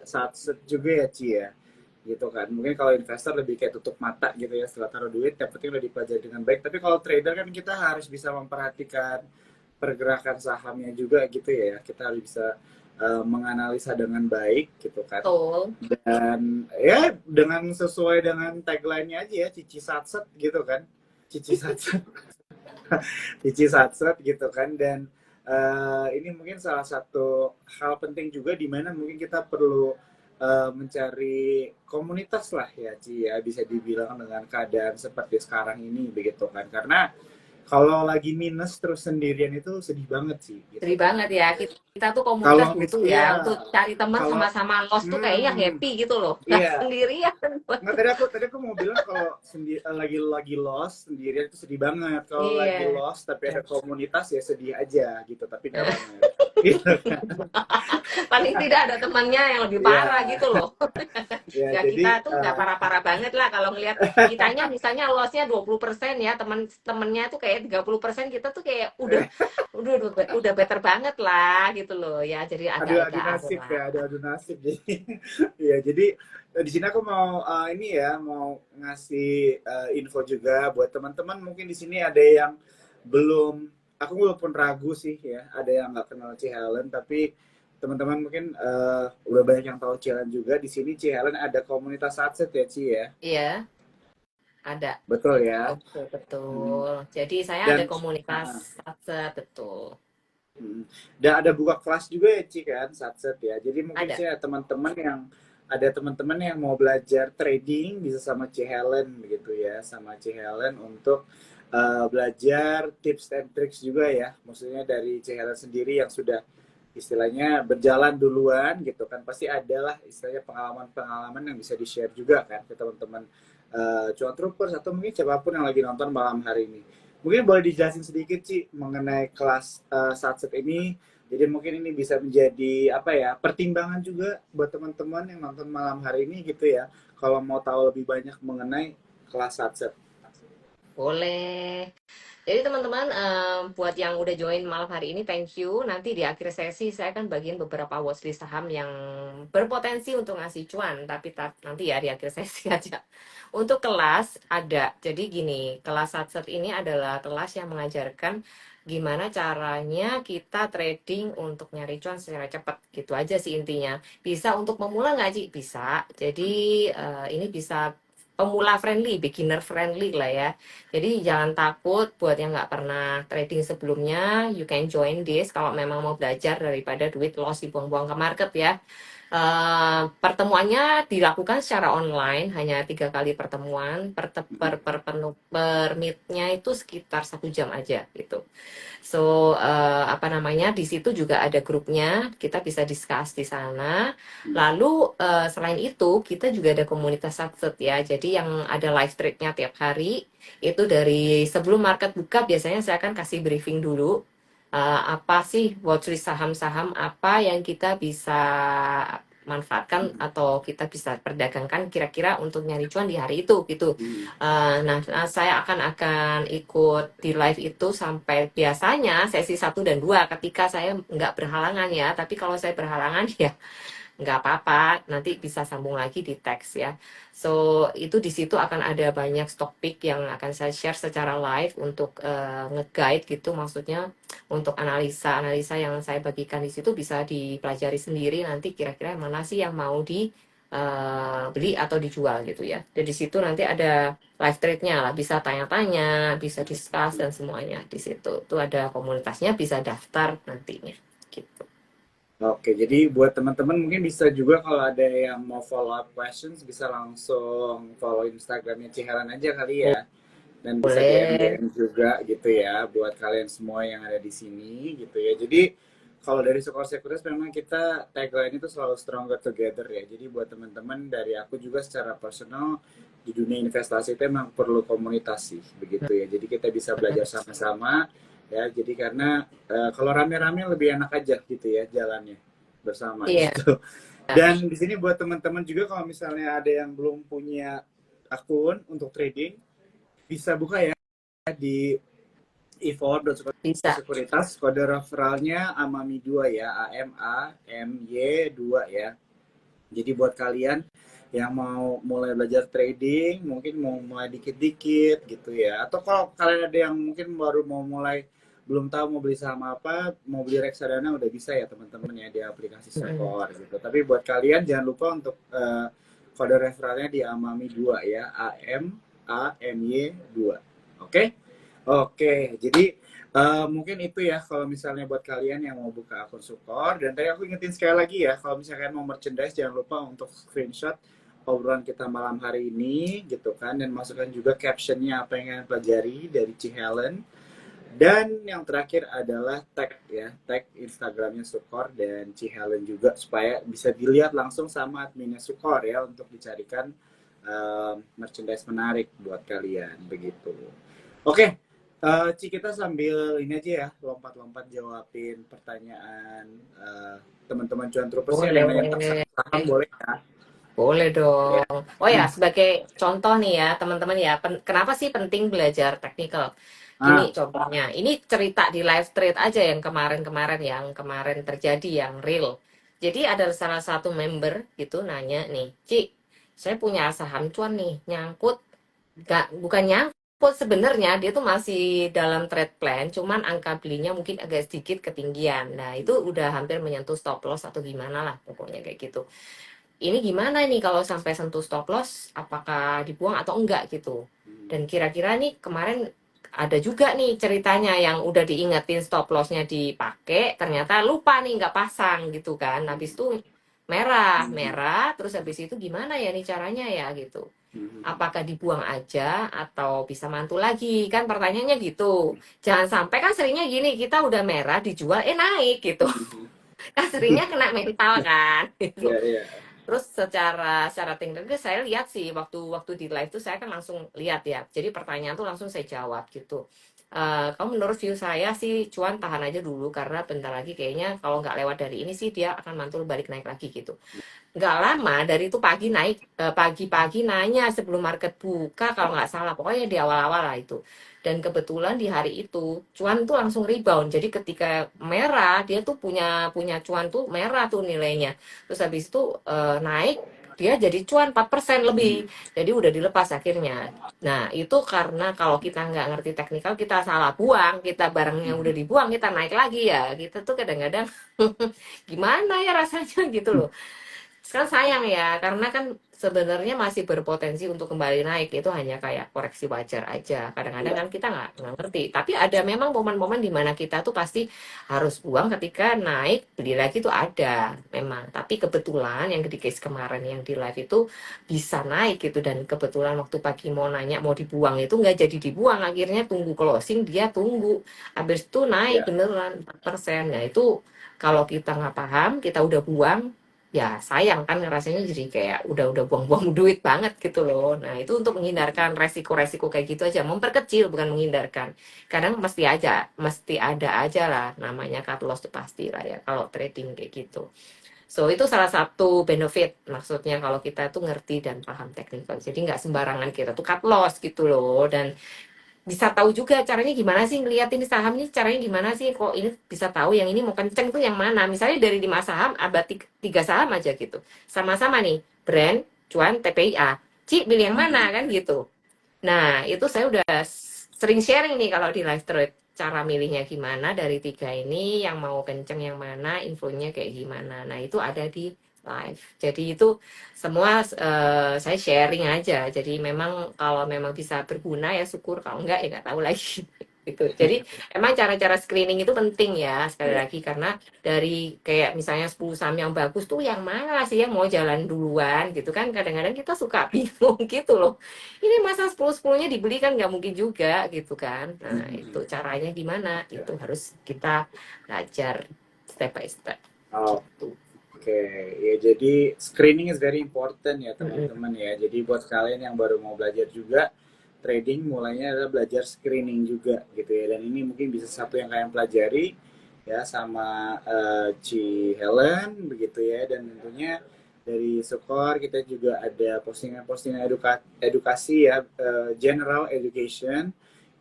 Speaker 1: satset juga ya Ci ya, gitu kan. Mungkin kalau investor lebih kayak tutup mata gitu ya, setelah taruh duit yang penting udah dipelajari dengan baik. Tapi kalau trader kan kita harus bisa memperhatikan pergerakan sahamnya juga gitu ya, kita harus bisa menganalisa dengan baik gitu kan.
Speaker 2: Betul.
Speaker 1: Dan ya dengan sesuai dengan tagline-nya aja ya, cici satset gitu kan, cici satset cici satset gitu kan. Dan ini mungkin salah satu hal penting juga di mana mungkin kita perlu mencari komunitas lah ya Ci ya, bisa dibilang dengan keadaan seperti sekarang ini begitu kan, karena kalau lagi minus terus sendirian itu sedih banget sih gitu
Speaker 2: Sedih
Speaker 1: kan.
Speaker 2: banget ya. Kita tuh komunitas
Speaker 1: Kalau
Speaker 2: butuh ya.
Speaker 1: iya,
Speaker 2: Untuk cari teman
Speaker 1: kalau
Speaker 2: sama-sama lost tuh kayaknya happy gitu loh. Nggak
Speaker 1: iya.
Speaker 2: sendirian.
Speaker 1: Nggak, tadi aku mau bilang kalau lagi lost sendirian itu sedih banget. Kalau lagi
Speaker 2: Iya.
Speaker 1: lost tapi ada komunitas ya sedih aja gitu, tapi nggak banget. gitu kan.
Speaker 2: Paling tidak ada temannya yang lebih
Speaker 1: Ya,
Speaker 2: parah gitu loh.
Speaker 1: ya
Speaker 2: Ya
Speaker 1: jadi
Speaker 2: kita tuh nggak parah-parah banget lah kalau ngelihat kitanya misalnya lossnya 20% ya, temen-temennya tuh kayak 30%, kita tuh kayak udah better banget lah gitu loh ya. Jadi
Speaker 1: adu-adu
Speaker 2: agak-agak anu
Speaker 1: nasib
Speaker 2: lah.
Speaker 1: ya, adu-adu nasib. Jadi ya jadi di sini aku mau ini ya, mau ngasih info juga buat teman-teman. Mungkin di sini ada yang belum, aku walaupun ragu sih ya, ada yang nggak kenal Ci Helen, tapi teman-teman mungkin udah banyak yang tahu Ci Helen juga. Di sini Ci Helen ada komunitas satset ya Ci ya,
Speaker 2: Iya, ada.
Speaker 1: betul ya.
Speaker 2: Oke,
Speaker 1: Hmm.
Speaker 2: betul. Jadi saya ada
Speaker 1: Dan
Speaker 2: komunitas
Speaker 1: uh,
Speaker 2: satset, betul.
Speaker 1: dan ada buka kelas juga ya Ci kan, satset ya. Jadi mungkin
Speaker 2: Ada.
Speaker 1: sih ada teman-teman yang mau belajar trading bisa sama Ci Helen begitu ya, sama Ci Helen untuk belajar tips and tricks juga ya. Maksudnya dari Ci Helen sendiri yang sudah istilahnya berjalan duluan gitu kan, pasti ada lah istilahnya pengalaman-pengalaman yang bisa di-share juga kan ke teman-teman cuan troopers atau mungkin siapapun yang lagi nonton malam hari ini. Mungkin boleh dijelasin sedikit sih mengenai kelas satset ini. Jadi mungkin ini bisa menjadi apa ya, pertimbangan juga buat teman-teman yang nonton malam hari ini gitu ya. Kalau mau tahu lebih banyak mengenai kelas satset.
Speaker 2: Boleh. Jadi teman-teman, buat yang udah join malam hari ini, thank you. Nanti di akhir sesi saya akan bagiin beberapa watchlist saham yang berpotensi untuk ngasih cuan, tapi nanti ya di akhir sesi aja. Untuk kelas ada. Jadi gini, kelas satset ini adalah kelas yang mengajarkan gimana caranya kita trading untuk nyari cuan secara cepat. Gitu aja sih intinya. Bisa untuk pemula nggak, Ci? Bisa. Jadi ini bisa pemula friendly, beginner friendly lah ya. Jadi jangan takut buat yang nggak pernah trading sebelumnya, you can join this kalau memang mau belajar daripada duit loss dibuang-buang ke market ya. Pertemuannya dilakukan secara online, hanya 3 kali pertemuan, per meet-nya itu sekitar 1 jam aja gitu. So, apa namanya, di situ juga ada grupnya, kita bisa discuss di sana. Lalu, selain itu, kita juga ada komunitas satset ya. Jadi yang ada live trade-nya tiap hari, itu dari sebelum market buka biasanya saya akan kasih briefing dulu. Apa sih watchlist saham-saham apa yang kita bisa manfaatkan atau kita bisa perdagangkan kira-kira untuk nyari cuan di hari itu gitu. Nah, saya akan ikut di live itu sampai biasanya sesi 1 dan 2 ketika saya nggak berhalangan ya. Tapi kalau saya berhalangan ya nggak apa-apa, nanti bisa sambung lagi di teks ya. So, itu di situ akan ada banyak stock pick yang akan saya share secara live untuk nge-guide gitu, maksudnya untuk analisa-analisa yang saya bagikan di situ bisa dipelajari sendiri nanti kira-kira mana sih yang mau di beli atau dijual gitu ya. Dan di situ nanti ada live trade-nya lah, bisa tanya-tanya, bisa discuss dan semuanya di situ. Itu ada komunitasnya, bisa daftar nantinya gitu.
Speaker 1: Oke, jadi buat teman-teman mungkin bisa juga kalau ada yang mau follow up questions bisa langsung follow Instagramnya Ciheran aja kali ya. Dan bisa DM
Speaker 2: Boleh.
Speaker 1: DM juga gitu ya buat kalian semua yang ada di sini gitu ya. Jadi kalau dari Sukor Sekuritas memang kita tagline itu selalu stronger together ya. Jadi buat teman-teman dari aku juga secara personal di dunia investasi itu memang perlu komunitas sih begitu ya. Jadi kita bisa belajar sama-sama ya. Jadi karena kalau rame-rame lebih enak aja gitu ya jalannya bersama
Speaker 2: Iya.
Speaker 1: gitu. Dan di sini buat teman-teman juga kalau misalnya ada yang belum punya akun untuk trading bisa buka ya di
Speaker 2: Bisa.
Speaker 1: sekuritas, kode referralnya Amami 2 ya, AMAMY 2 ya. Jadi buat kalian yang mau mulai belajar trading, mungkin mau mulai dikit-dikit gitu ya. Atau kalau kalian ada yang mungkin baru mau mulai belum tahu mau beli saham apa, mau beli reksadana udah bisa ya teman-teman ya di aplikasi
Speaker 2: Mm-mm.
Speaker 1: Sukor gitu. Tapi buat kalian jangan lupa untuk kode referralnya di Amami 2 ya, AMAMY 2. Oke? Oke, jadi mungkin itu ya kalau misalnya buat kalian yang mau buka akun Sukor. Dan tadi aku ingetin sekali lagi ya, kalau misalnya kalian mau merchandise jangan lupa untuk screenshot obrolan kita malam hari ini gitu kan, dan masukkan juga captionnya apa yang kalian pelajari dari Ci Helen. Dan yang terakhir adalah tag ya, tag Instagramnya Sukor dan Ci Helen juga supaya bisa dilihat langsung sama adminnya Sukor ya untuk dicarikan merchandise menarik buat kalian begitu. Oke, Ci, kita sambil ini aja ya, lompat-lompat jawabin pertanyaan teman-teman cuan troopers yang mau nanya tentang
Speaker 2: Boleh.
Speaker 1: saham, boleh ya?
Speaker 2: Boleh
Speaker 1: Ya.
Speaker 2: dong. Oh ya, sebagai contoh nih ya, teman-teman ya, kenapa sih penting belajar teknikal? Gini
Speaker 1: Ah,
Speaker 2: contohnya, ini cerita di live trade aja yang kemarin terjadi, yang real. Jadi ada salah satu member gitu nanya nih, Ci, saya punya saham cuan nih, nyangkut, bukan nyangkut sebenarnya, dia tuh masih dalam trade plan, cuman angka belinya mungkin agak sedikit ketinggian. Nah, itu udah hampir menyentuh stop loss atau gimana lah, pokoknya kayak gitu. Ini gimana nih kalau sampai sentuh stop loss, apakah dibuang atau enggak gitu. Dan kira-kira nih kemarin ada juga nih ceritanya yang udah diingetin stop lossnya dipakai, ternyata lupa nih nggak pasang gitu kan. Habis itu merah, merah, terus habis itu gimana ya nih caranya ya gitu. Apakah dibuang aja atau bisa mantul lagi? Kan pertanyaannya gitu. Jangan sampai kan seringnya gini, kita udah merah dijual, naik gitu. Kan seringnya kena mental kan.
Speaker 1: ya,
Speaker 2: Gitu.
Speaker 1: ya.
Speaker 2: Terus secara teknikal saya lihat sih waktu waktu di live tuh saya kan langsung lihat ya. Jadi pertanyaan tuh langsung saya jawab gitu. Kalau menurut view saya sih cuan tahan aja dulu karena bentar lagi kayaknya kalau nggak lewat dari ini sih dia akan mantul balik naik lagi gitu. Nggak lama dari itu pagi naik, pagi-pagi nanya sebelum market buka kalau nggak salah, pokoknya di awal-awal lah itu. Dan kebetulan di hari itu cuan tuh langsung rebound. Jadi ketika merah dia tuh punya punya cuan tuh merah tuh nilainya. Terus habis itu naik dia jadi cuan 4% lebih. Jadi udah dilepas akhirnya. Nah, itu karena kalau kita nggak ngerti teknikal, kita salah buang, kita barangnya udah dibuang, kita naik lagi ya. Kita tuh kadang-kadang gimana ya rasanya gitu loh. Sekarang sayang ya, karena kan sebenarnya masih berpotensi untuk kembali naik. Itu hanya kayak koreksi wajar aja. Kadang-kadang kan kita nggak ngerti. Tapi ada memang momen-momen di mana kita tuh pasti harus buang ketika naik, beli lagi tuh ada memang. Tapi kebetulan yang di case kemarin yang di live itu bisa naik gitu. Dan kebetulan waktu pagi mau nanya mau dibuang itu nggak jadi dibuang. Akhirnya tunggu closing, dia tunggu. Habis itu naik
Speaker 1: Ya.
Speaker 2: beneran 4%. Nah itu kalau kita nggak paham, kita udah buang, ya sayang kan rasanya jadi kayak udah buang-buang duit banget gitu loh. Nah itu untuk menghindarkan resiko-resiko kayak gitu aja, memperkecil bukan menghindarkan. Kadang mesti ada aja lah namanya cut loss tuh pasti lah ya kalau trading kayak gitu. So itu salah satu benefit maksudnya kalau kita tuh ngerti dan paham teknikal. Jadi nggak sembarangan kita tuh cut loss gitu loh. Dan bisa tahu juga caranya gimana sih ngeliat ini saham ini caranya gimana sih kok ini bisa tahu yang ini mau kenceng tuh yang mana, misalnya dari 5 saham ada tiga saham aja gitu sama-sama nih brand cuan TPIA, Ci pilih yang mana kan gitu. Nah itu saya udah sering sharing nih kalau di live trade cara milihnya gimana dari tiga ini yang mau kenceng yang mana infonya kayak gimana. Nah itu ada di live. Jadi itu semua saya sharing aja. Jadi memang kalau memang bisa berguna ya syukur, kalau enggak ya nggak tahu lagi. Gitu. Jadi emang cara-cara screening itu penting ya sekali
Speaker 1: Ya.
Speaker 2: lagi karena dari kayak misalnya 10 saham yang bagus tuh yang mana sih yang mau jalan duluan gitu kan, kadang-kadang kita suka bingung gitu loh. Ini masa 10-10-nya dibeli kan nggak mungkin juga gitu kan. Nah itu caranya gimana itu harus kita belajar step by step
Speaker 1: Oh,
Speaker 2: gitu.
Speaker 1: oke, ya jadi screening is very important ya
Speaker 2: Mm-mm.
Speaker 1: teman-teman ya. Jadi buat kalian yang baru mau belajar juga trading, mulainya adalah belajar screening juga gitu ya. Dan ini mungkin bisa satu yang kalian pelajari ya sama Ci Helen begitu ya. Dan tentunya dari Sukor kita juga ada postingan-postingan edukasi ya, general education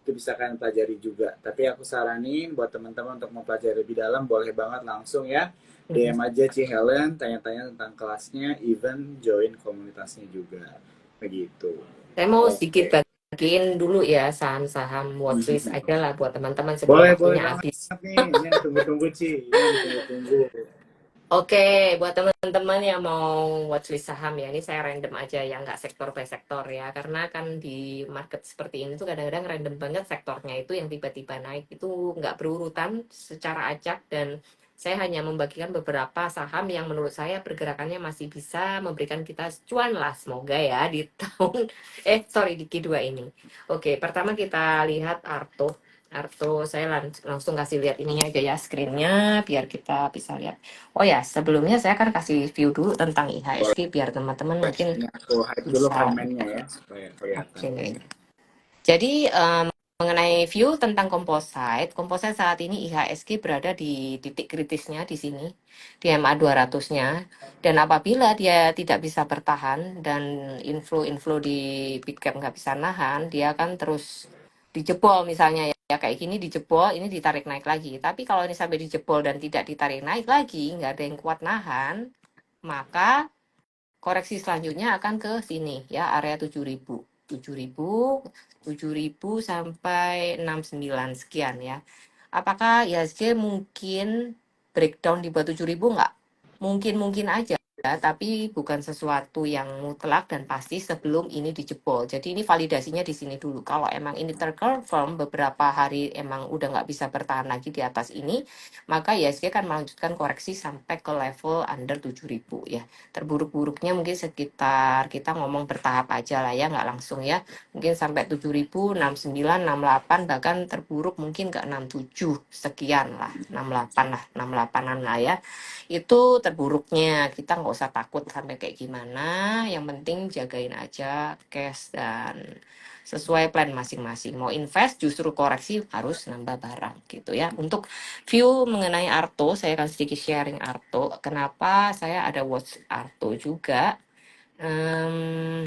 Speaker 1: itu bisa kalian pelajari juga. Tapi aku saranin buat teman-teman untuk mempelajari lebih dalam, boleh banget langsung ya DM aja Ci Helen, tanya-tanya tentang kelasnya, even join komunitasnya juga. Begitu.
Speaker 2: Saya mau sedikit
Speaker 1: Oke.
Speaker 2: bagiin dulu ya saham-saham watchlist aja lah buat teman-teman sebelum
Speaker 1: Boleh
Speaker 2: waktunya
Speaker 1: banget
Speaker 2: habis.
Speaker 1: nih. Ini yang tunggu-tunggu Ci, ini yang ditunggu-tunggu.
Speaker 2: Oke, buat teman-teman yang mau watchlist saham ya, ini saya random aja ya, nggak sektor by sektor ya, karena kan di market seperti ini tuh kadang-kadang random banget sektornya itu yang tiba-tiba naik, itu nggak berurutan secara acak, dan saya hanya membagikan beberapa saham yang menurut saya pergerakannya masih bisa memberikan kita cuan lah, semoga ya di tahun, di Q2 ini. Oke, pertama kita lihat Arto. Arto, saya langsung kasih lihat ininya aja ya, screen-nya, biar kita bisa lihat. Oh ya, sebelumnya saya akan kasih view dulu tentang
Speaker 1: Boleh.
Speaker 2: IHSG biar teman-teman mungkin
Speaker 1: Ini aku hide dulu
Speaker 2: bisa.
Speaker 1: fragmennya ya, supaya kelihatan.
Speaker 2: Oke. Jadi mengenai view tentang composite saat ini IHSG berada di titik kritisnya di sini, di MA 200-nya. Dan apabila dia tidak bisa bertahan dan inflow di big cap nggak bisa nahan, dia akan terus dijebol misalnya ya kayak gini dijebol, ini ditarik naik lagi. Tapi kalau ini sampai dijebol dan tidak ditarik naik lagi, nggak ada yang kuat nahan, maka koreksi selanjutnya akan ke sini ya, area 7.000. 7.000 sampai 69 sekian ya. Apakah IHSG mungkin breakdown di bawah 7.000 nggak? Mungkin aja, tapi bukan sesuatu yang mutlak dan pasti sebelum ini dijebol. Jadi ini validasinya di sini dulu. Kalau emang ini terconfirm beberapa hari emang udah nggak bisa bertahan lagi di atas ini, maka IHSG akan melanjutkan koreksi sampai ke level under 7.000 ya. Terburuk-buruknya mungkin sekitar kita ngomong bertahap aja lah ya, nggak langsung ya. Mungkin sampai 7.000, 69, 68, bahkan terburuk mungkin ke 67 sekian lah, 68 lah, 68-an lah ya. Itu terburuknya, kita nggak usah takut sampai kayak gimana, yang penting jagain aja cash dan sesuai plan masing-masing. Mau invest justru koreksi harus nambah barang gitu ya. Untuk view mengenai Arto, saya akan sedikit sharing Arto. Kenapa saya ada watch Arto juga? Em,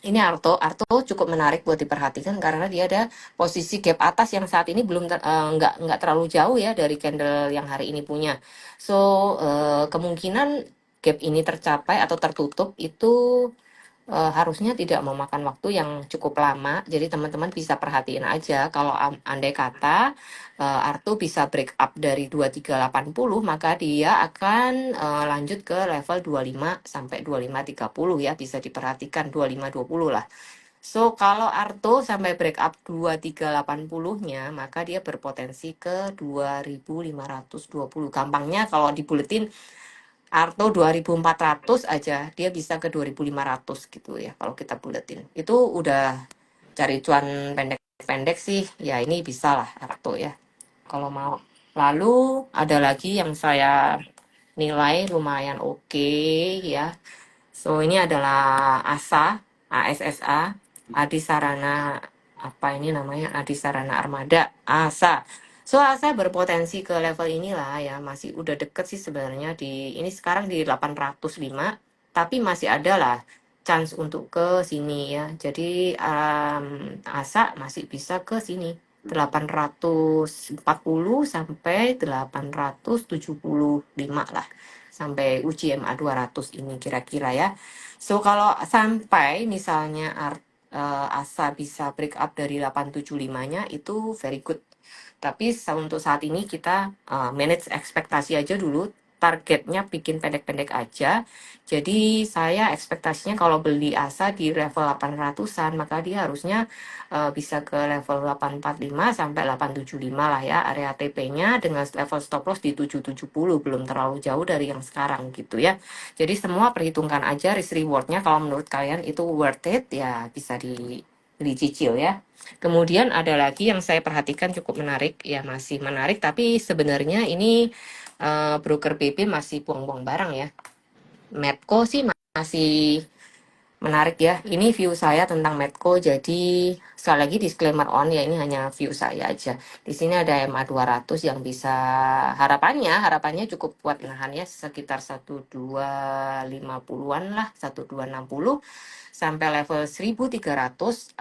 Speaker 2: ini Arto cukup menarik buat diperhatikan karena dia ada posisi gap atas yang saat ini belum nggak terlalu jauh ya dari candle yang hari ini punya. So kemungkinan gap ini tercapai atau tertutup itu harusnya tidak memakan waktu yang cukup lama. Jadi teman-teman bisa perhatiin aja kalau andai kata Arto bisa break up dari 2380, maka dia akan lanjut ke level 25 sampai 2530 ya, bisa diperhatikan 2520 lah. So, kalau Arto sampai break up 2380-nya, maka dia berpotensi ke 2520. Gampangnya kalau dibuletin Arto 2400 aja, dia bisa ke 2500 gitu ya kalau kita buletin. Itu udah cari cuan pendek-pendek sih, ya ini bisa lah Arto ya kalau mau. Lalu ada lagi yang saya nilai lumayan oke ya. So ini adalah ASSA, Adi Sarana, apa ini namanya, Adi Sarana Armada, ASA. So ASA berpotensi ke level inilah ya, masih udah deket sih sebenarnya di ini sekarang di 805, tapi masih ada lah chance untuk ke sini ya. Jadi ASA masih bisa ke sini 840 sampai 875 lah, sampai uji MA 200 ini kira-kira ya. So kalau sampai misalnya ASA bisa break up dari 875-nya itu very good. Tapi untuk saat ini kita manage ekspektasi aja dulu. Targetnya bikin pendek-pendek aja. Jadi saya ekspektasinya kalau beli ASA di level 800-an, maka dia harusnya bisa ke level 845 sampai 875 lah ya. Area TP-nya dengan level stop loss di 770, belum terlalu jauh dari yang sekarang gitu ya. Jadi semua perhitungkan aja risk rewardnya, kalau menurut kalian itu worth it ya bisa dicicil ya. Kemudian ada lagi yang saya perhatikan cukup menarik ya, masih menarik tapi sebenarnya ini broker PP masih buang-buang barang ya. Medco sih masih menarik ya. Ini view saya tentang Medco. Jadi sekali lagi disclaimer on ya, ini hanya view saya aja. Di sini ada MA 200 yang bisa harapannya cukup kuat nahannya sekitar 1250-an lah, 1260 sampai level 1300.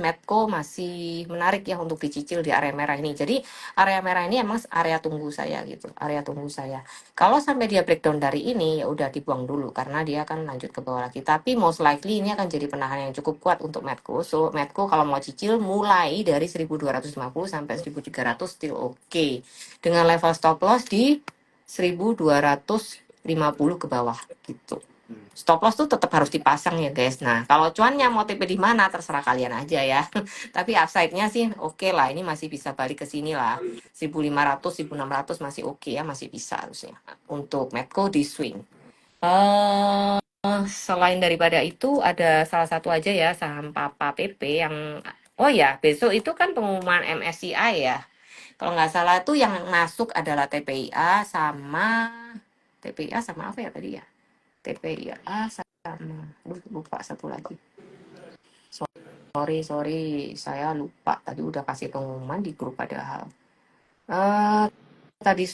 Speaker 2: Medco masih menarik ya untuk dicicil di area merah ini. Jadi area merah ini emang area tunggu saya gitu, area tunggu saya. Kalau sampai dia breakdown dari ini, ya udah dibuang dulu karena dia akan lanjut ke bawah lagi. Tapi most likely ini akan jadi penahan yang cukup kuat untuk Medco. So Medco kalau mau cicil mulai dari 1250 sampai 1300 still oke. Dengan level stop loss di 1250 ke bawah gitu. Stop loss tuh tetap harus dipasang ya guys. Nah kalau cuannya mau TP di mana terserah kalian aja ya. Tapi upside-nya sih oke lah. Ini masih bisa balik ke sini lah. 1500, 1600 masih oke ya, masih bisa harusnya untuk Medco di swing. Selain daripada itu ada salah satu aja ya saham Papa PP yang besok itu kan pengumuman MSCI ya. Kalau nggak salah tuh yang masuk adalah TPIA sama apa ya tadi ya? TPIA sama lupa satu lagi. sorry, saya lupa tadi udah kasih pengumuman di grup padahal. Eh tadi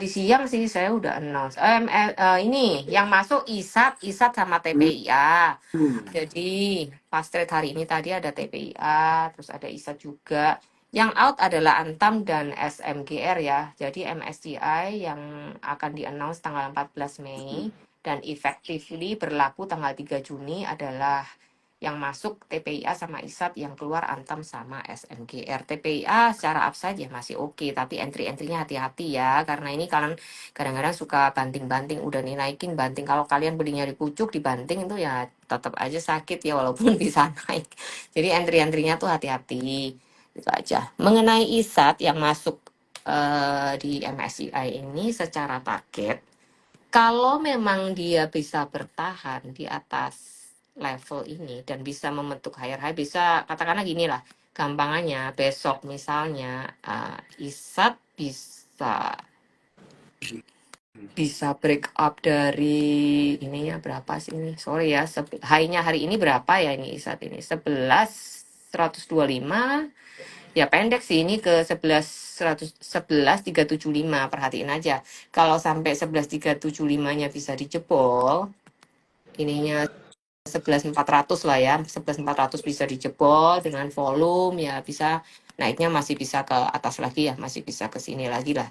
Speaker 2: siang sih saya udah announce. Ini yang masuk ISAT sama TPIA. Jadi fast trade hari ini tadi ada TPIA, terus ada ISAT juga. Yang out adalah Antam dan SMGR ya. Jadi MSCI yang akan di-announce tanggal 14 Mei dan effectively berlaku tanggal 3 Juni adalah yang masuk TPIA sama ISAT, yang keluar Antam sama SMGR. TPIA secara upside ya masih oke, tapi entry-entrynya hati-hati ya, karena ini kalian kadang-kadang suka banting-banting, udah nih naikin banting. Kalau kalian belinya di pucuk dibanting itu ya tetap aja sakit ya walaupun bisa naik. Jadi entry-entrynya tuh hati-hati. Itu aja. Mengenai ISAT yang masuk di MSCI ini secara target, kalau memang dia bisa bertahan di atas level ini dan bisa membentuk higher high, bisa katakanlah gini lah, gampangannya besok misalnya ISAT bisa break up dari ininya berapa sih ini? Sorry ya, high-nya hari ini berapa ya ini ISAT ini? 11.125. Ya pendek sih ini ke 11.375, perhatiin aja. Kalau sampai 11.375-nya bisa dijebol, ininya 11.400 lah ya, 11.400 bisa dijebol dengan volume ya, bisa naiknya masih bisa ke atas lagi ya, masih bisa ke sini lagi lah,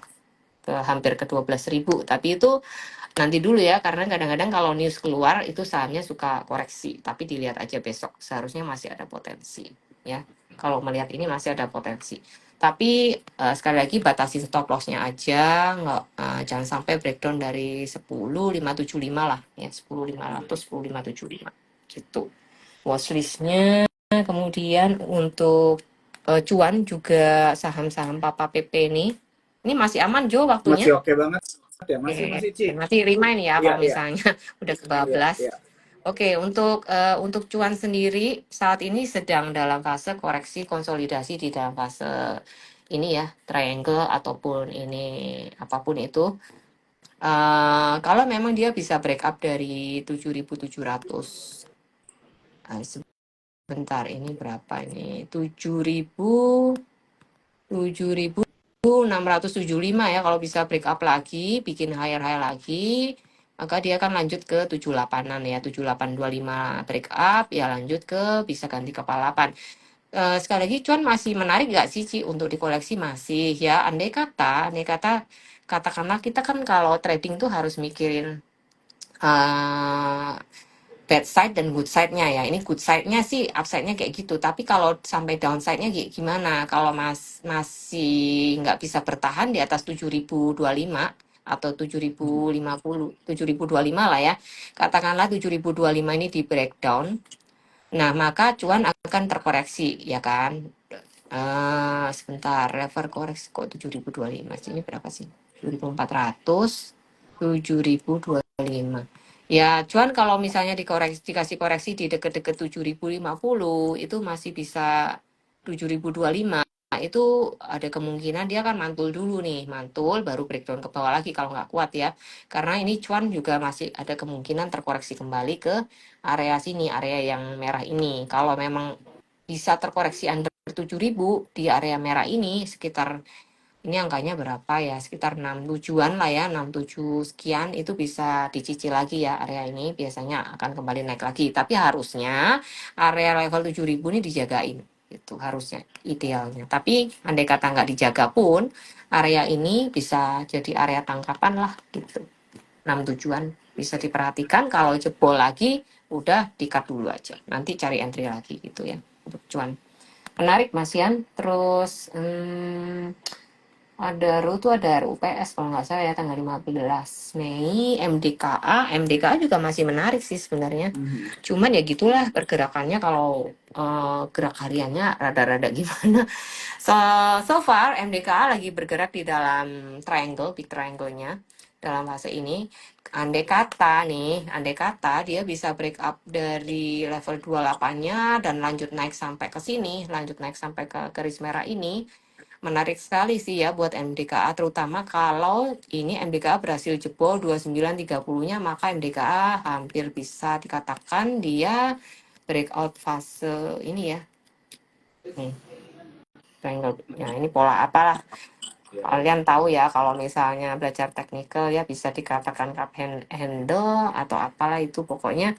Speaker 2: ke hampir ke 12.000. Tapi itu nanti dulu ya, karena kadang-kadang kalau news keluar itu sahamnya suka koreksi, tapi dilihat aja besok, seharusnya masih ada potensi ya. Kalau melihat ini masih ada potensi, tapi sekali lagi batasi stop lossnya aja, nggak jangan sampai breakdown dari 10.575 lah ya, 10.500, 10.575 gitu watchlistnya. Kemudian untuk cuan juga saham-saham Papa PP ini masih aman Jo waktunya.
Speaker 1: Masih oke banget ya, masih Ci.
Speaker 2: Nanti remind ya
Speaker 1: Iya,
Speaker 2: kalau
Speaker 1: iya,
Speaker 2: misalnya udah
Speaker 1: iya,
Speaker 2: kebablas.
Speaker 1: iya.
Speaker 2: Oke, untuk cuan sendiri saat ini sedang dalam fase koreksi konsolidasi, di dalam fase ini ya, triangle ataupun ini apapun itu. Kalau memang dia bisa break up dari 7.700, sebentar ini berapa ini? 7.675 ya, kalau bisa break up lagi, bikin higher high lagi, maka dia akan lanjut ke 78-an ya, 7825 break up, ya lanjut ke bisa ganti kepala 8. Sekali lagi, cuan masih menarik nggak sih, Ci, untuk dikoleksi? Masih ya, andai kata, katakanlah kita kan kalau trading tuh harus mikirin uh, bad side dan good side-nya ya. Ini good side-nya sih, upside-nya kayak gitu. Tapi kalau sampai downside-nya kayak gimana? Kalau masih nggak bisa bertahan di atas 7.025 atau 7.050, 7.025 lah ya. Katakanlah 7.025 ini di breakdown. Nah, maka cuan akan terkoreksi, ya kan? Sebentar, level koreksi kok 7.025. Ini berapa sih? 7.400, 7.025. Ya, cuan kalau misalnya dikasih koreksi di deket-deket 7.050, itu masih bisa 7.025. Nah, itu ada kemungkinan dia akan mantul dulu nih, mantul baru breakdown ke bawah lagi kalau nggak kuat ya. Karena ini cuan juga masih ada kemungkinan terkoreksi kembali ke area sini, area yang merah ini. Kalau memang bisa terkoreksi under 7.000 di area merah ini, sekitar ini angkanya berapa ya, sekitar 67-an lah ya, 67 sekian, itu bisa dicicil lagi ya area ini, biasanya akan kembali naik lagi. Tapi harusnya area level 7.000 ini dijagain, itu harusnya idealnya. Tapi andai kata nggak dijaga pun, area ini bisa jadi area tangkapan lah gitu. 67-an bisa diperhatikan, kalau jebol lagi udah di-cut dulu aja, nanti cari entry lagi gitu ya untuk cuan. Menarik Mas Yan. Terus ada RUPS kalau nggak salah ya, tanggal 15 Mei, MDKA juga masih menarik sih sebenarnya. Cuman ya gitulah pergerakannya, kalau gerak hariannya rada-rada gimana. So far MDKA lagi bergerak di dalam triangle, big triangle-nya dalam fase ini. Andai kata dia bisa break up dari level 28-nya dan lanjut naik sampai ke sini, lanjut naik sampai ke garis merah ini, menarik sekali sih ya buat MDKA, terutama kalau ini MDKA berhasil jebol 29.30-nya, maka MDKA hampir bisa dikatakan dia breakout fase ini ya, Nih, triangle. Ya, ini pola apalah. Kalian tahu ya kalau misalnya belajar teknikal ya bisa dikatakan cup handle atau apalah itu pokoknya.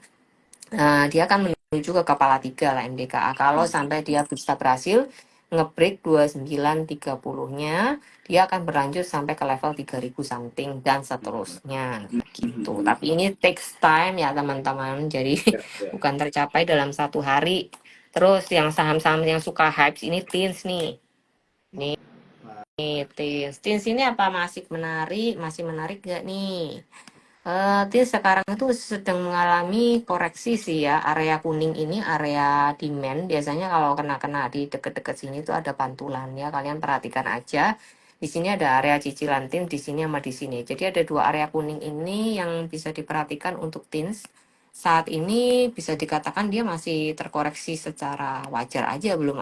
Speaker 2: Dia akan menuju ke kepala 3 lah MDKA. Kalau sampai dia bisa berhasil ngebreak 2930-nya, dia akan berlanjut sampai ke level 3000 something dan seterusnya gitu.
Speaker 1: Mhm.
Speaker 2: Tapi ini takes time ya teman-teman. Jadi
Speaker 1: Ya, ya.
Speaker 2: bukan tercapai dalam 1 hari. Terus yang saham-saham yang suka hype ini teens nih. Nih, teens. Teens ini apa masih menarik? Masih menarik gak nih? Dia sekarang itu sedang mengalami koreksi sih ya. Area kuning ini area demand. Biasanya kalau kena-kena di deket-deket sini tuh ada pantulan ya. Kalian perhatikan aja. Di sini ada area cicilan tin, di sini sama di sini. Jadi ada 2 area kuning ini yang bisa diperhatikan untuk tins. Saat ini bisa dikatakan dia masih terkoreksi secara wajar aja, belum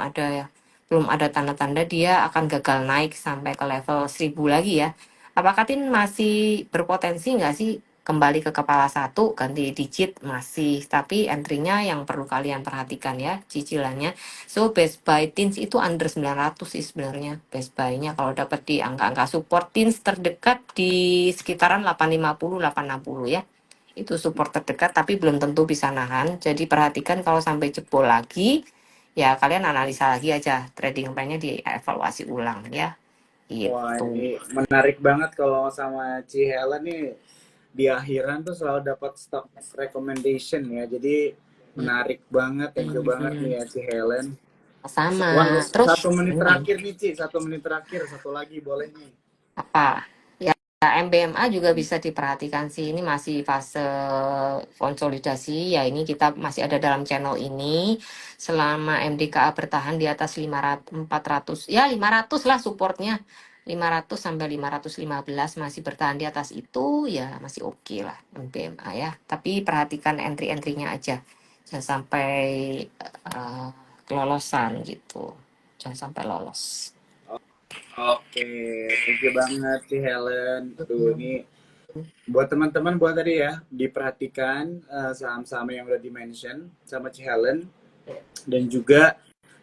Speaker 2: ada tanda-tanda dia akan gagal naik sampai ke level 1000 lagi ya. Apakah tin masih berpotensi nggak sih kembali ke kepala 1 ganti digit masih, tapi entry-nya yang perlu kalian perhatikan ya cicilannya. So best buy tins itu under 900 sih sebenarnya best buy-nya kalau dapat di angka-angka support tins terdekat di sekitaran 850 860 ya. Itu support terdekat tapi belum tentu bisa nahan. Jadi perhatikan kalau sampai jebol lagi ya kalian analisa lagi aja trading plan-nya dievaluasi ulang ya.
Speaker 1: Wah,
Speaker 2: Itu.
Speaker 1: ini menarik banget kalau sama Ci Helen nih di akhiran tuh selalu dapat stock recommendation ya. Jadi menarik banget, thank you banget nih
Speaker 2: Hmm,
Speaker 1: ya Ci Helen.
Speaker 2: sama. Terus
Speaker 1: 1 menit
Speaker 2: ini
Speaker 1: terakhir nih Ci, 1 menit terakhir, satu lagi boleh nih.
Speaker 2: apa? Ya, MBMA juga bisa diperhatikan sih. Ini masih fase konsolidasi. Ya, ini kita masih ada dalam channel ini. Selama MDKA bertahan di atas 500, 400, ya 500 lah supportnya. 500 sampai 515 masih bertahan di atas itu, ya masih oke lah MBMA ya. Tapi perhatikan entry-entry-nya aja. Jangan sampai eh, kelolosan gitu. Jangan sampai lolos.
Speaker 1: Oke, thank you banget Ci Helen. Aduh, ini buat teman-teman buat tadi ya, diperhatikan saham-saham yang udah di-mention sama Ci Helen dan juga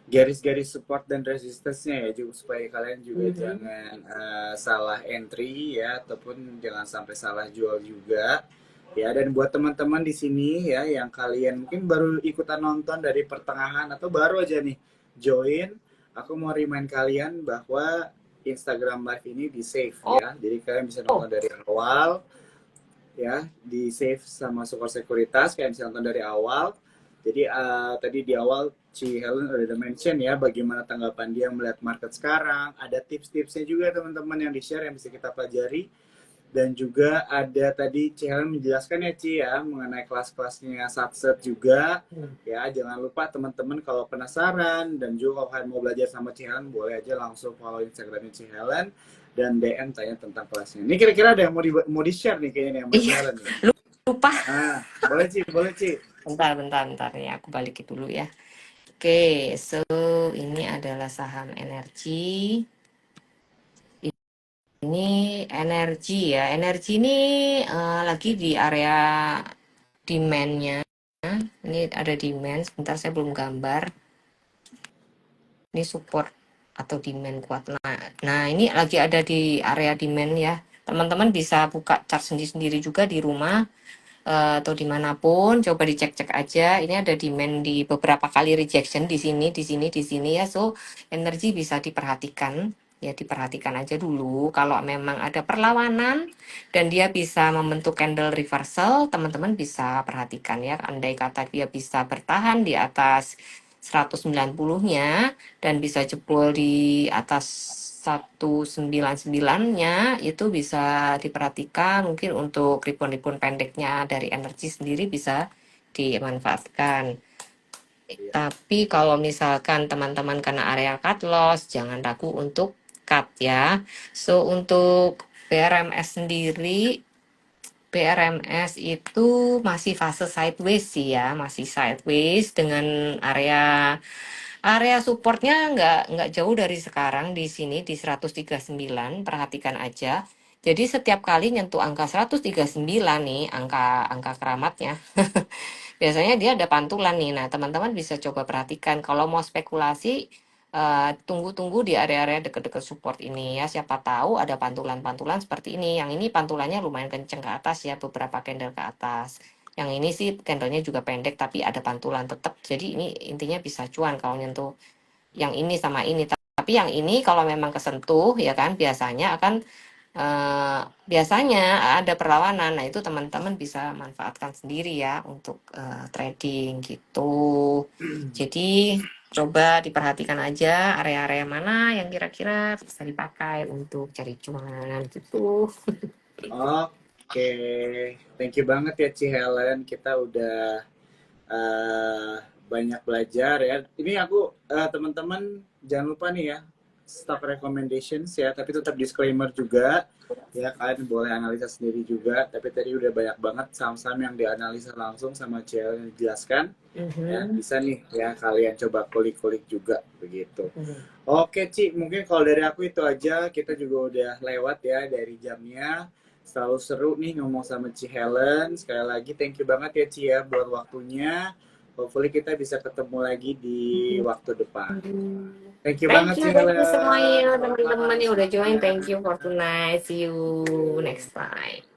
Speaker 1: garis-garis support dan resistance-nya ya juga supaya kalian juga jangan salah entry ya ataupun jangan sampai salah jual juga ya. Dan buat teman-teman di sini ya yang kalian mungkin baru ikutan nonton dari pertengahan atau baru aja nih join, aku mau remind kalian bahwa Instagram Live ini di save
Speaker 2: Oh,
Speaker 1: ya, jadi kalian bisa nonton dari awal ya, di save sama Sukor Sekuritas kayak bisa nonton dari awal. Jadi tadi di awal Ci Helen udah mention ya bagaimana tanggapan dia melihat market sekarang. Ada tips-tipsnya juga teman-teman yang di-share yang bisa kita pelajari. Dan juga ada tadi Ci Helen menjelaskan ya Ci ya mengenai kelas-kelasnya Subset juga. Ya jangan lupa teman-teman kalau penasaran dan juga kalau kalian mau belajar sama Ci Helen boleh aja langsung follow Instagramnya Ci Helen dan DM tanya tentang kelasnya. Ini kira-kira ada yang mau di-share nih kayaknya nih sama Ci
Speaker 2: iya,
Speaker 1: Helen nih.
Speaker 2: lupa.
Speaker 1: Ah, boleh Ci, boleh Ci.
Speaker 2: Bentar, bentar, bentar. Ya, aku balikin dulu ya. Oke, so ini adalah saham energi. Ini energi ya. Energi ini lagi di area demand-nya. Ini ada demand. Sebentar, saya belum gambar. Ini support atau demand kuat. Nah, ini lagi ada di area demand ya. Teman-teman bisa buka chart sendiri-sendiri juga di rumah. Atau dimanapun, coba dicek-cek aja. Ini ada demand di beberapa kali rejection di sini, di sini, di sini ya. So, energi bisa diperhatikan. Ya, diperhatikan aja dulu. Kalau memang ada perlawanan dan dia bisa membentuk candle reversal, teman-teman bisa perhatikan ya. Andai kata dia bisa bertahan di atas 190-nya dan bisa jebol di atas 199-nya itu bisa diperhatikan mungkin untuk ribon-ribon pendeknya dari energi sendiri bisa dimanfaatkan. Tapi kalau misalkan teman-teman kena area cut loss, jangan ragu untuk cut ya. So untuk BRMS sendiri, BRMS itu masih fase sideways sih ya, masih sideways dengan area supportnya nggak jauh dari sekarang di sini di 139, perhatikan aja. Jadi setiap kali nyentuh angka 139 nih, angka keramatnya, biasanya dia ada pantulan nih. Nah, teman-teman bisa coba perhatikan kalau mau spekulasi tunggu-tunggu di area-area deket-deket support ini ya. Siapa tahu ada pantulan-pantulan seperti ini. Yang ini pantulannya lumayan kenceng ke atas ya, beberapa candle ke atas. Yang ini sih candlenya juga pendek tapi ada pantulan tetap. Jadi ini intinya bisa cuan kalau nyentuh yang ini sama ini. Tapi yang ini kalau memang kesentuh ya kan biasanya akan biasanya ada perlawanan. Nah, itu teman-teman bisa manfaatkan sendiri ya untuk trading gitu. Jadi coba diperhatikan aja area-area mana yang kira-kira bisa dipakai untuk cari cuan gitu.
Speaker 1: Oke, thank you banget ya Ci Helen. Kita udah eh, banyak belajar ya. Ini aku teman-teman jangan lupa nih ya stock recommendations ya, tapi tetap disclaimer juga ya, kalian boleh analisa sendiri juga. Tapi tadi udah banyak banget saham-saham yang dianalisa langsung sama Ci Helen yang dijelaskan. Ya,
Speaker 2: Mhm.
Speaker 1: bisa nih ya kalian coba kulik-kulik juga begitu.
Speaker 2: Mhm.
Speaker 1: Oke Ci, mungkin kalau dari aku itu aja, kita juga udah lewat ya dari jamnya. Selalu seru nih ngomong sama Ci Helen. Sekali lagi thank you banget ya Ci ya buat waktunya. Hopefully kita bisa ketemu lagi di waktu depan. Thank you banget Ci
Speaker 2: Thank you
Speaker 1: Helen.
Speaker 2: semuanya teman-teman
Speaker 1: Selamat
Speaker 2: yang udah join.
Speaker 1: ya.
Speaker 2: Thank you for tonight. See you next time.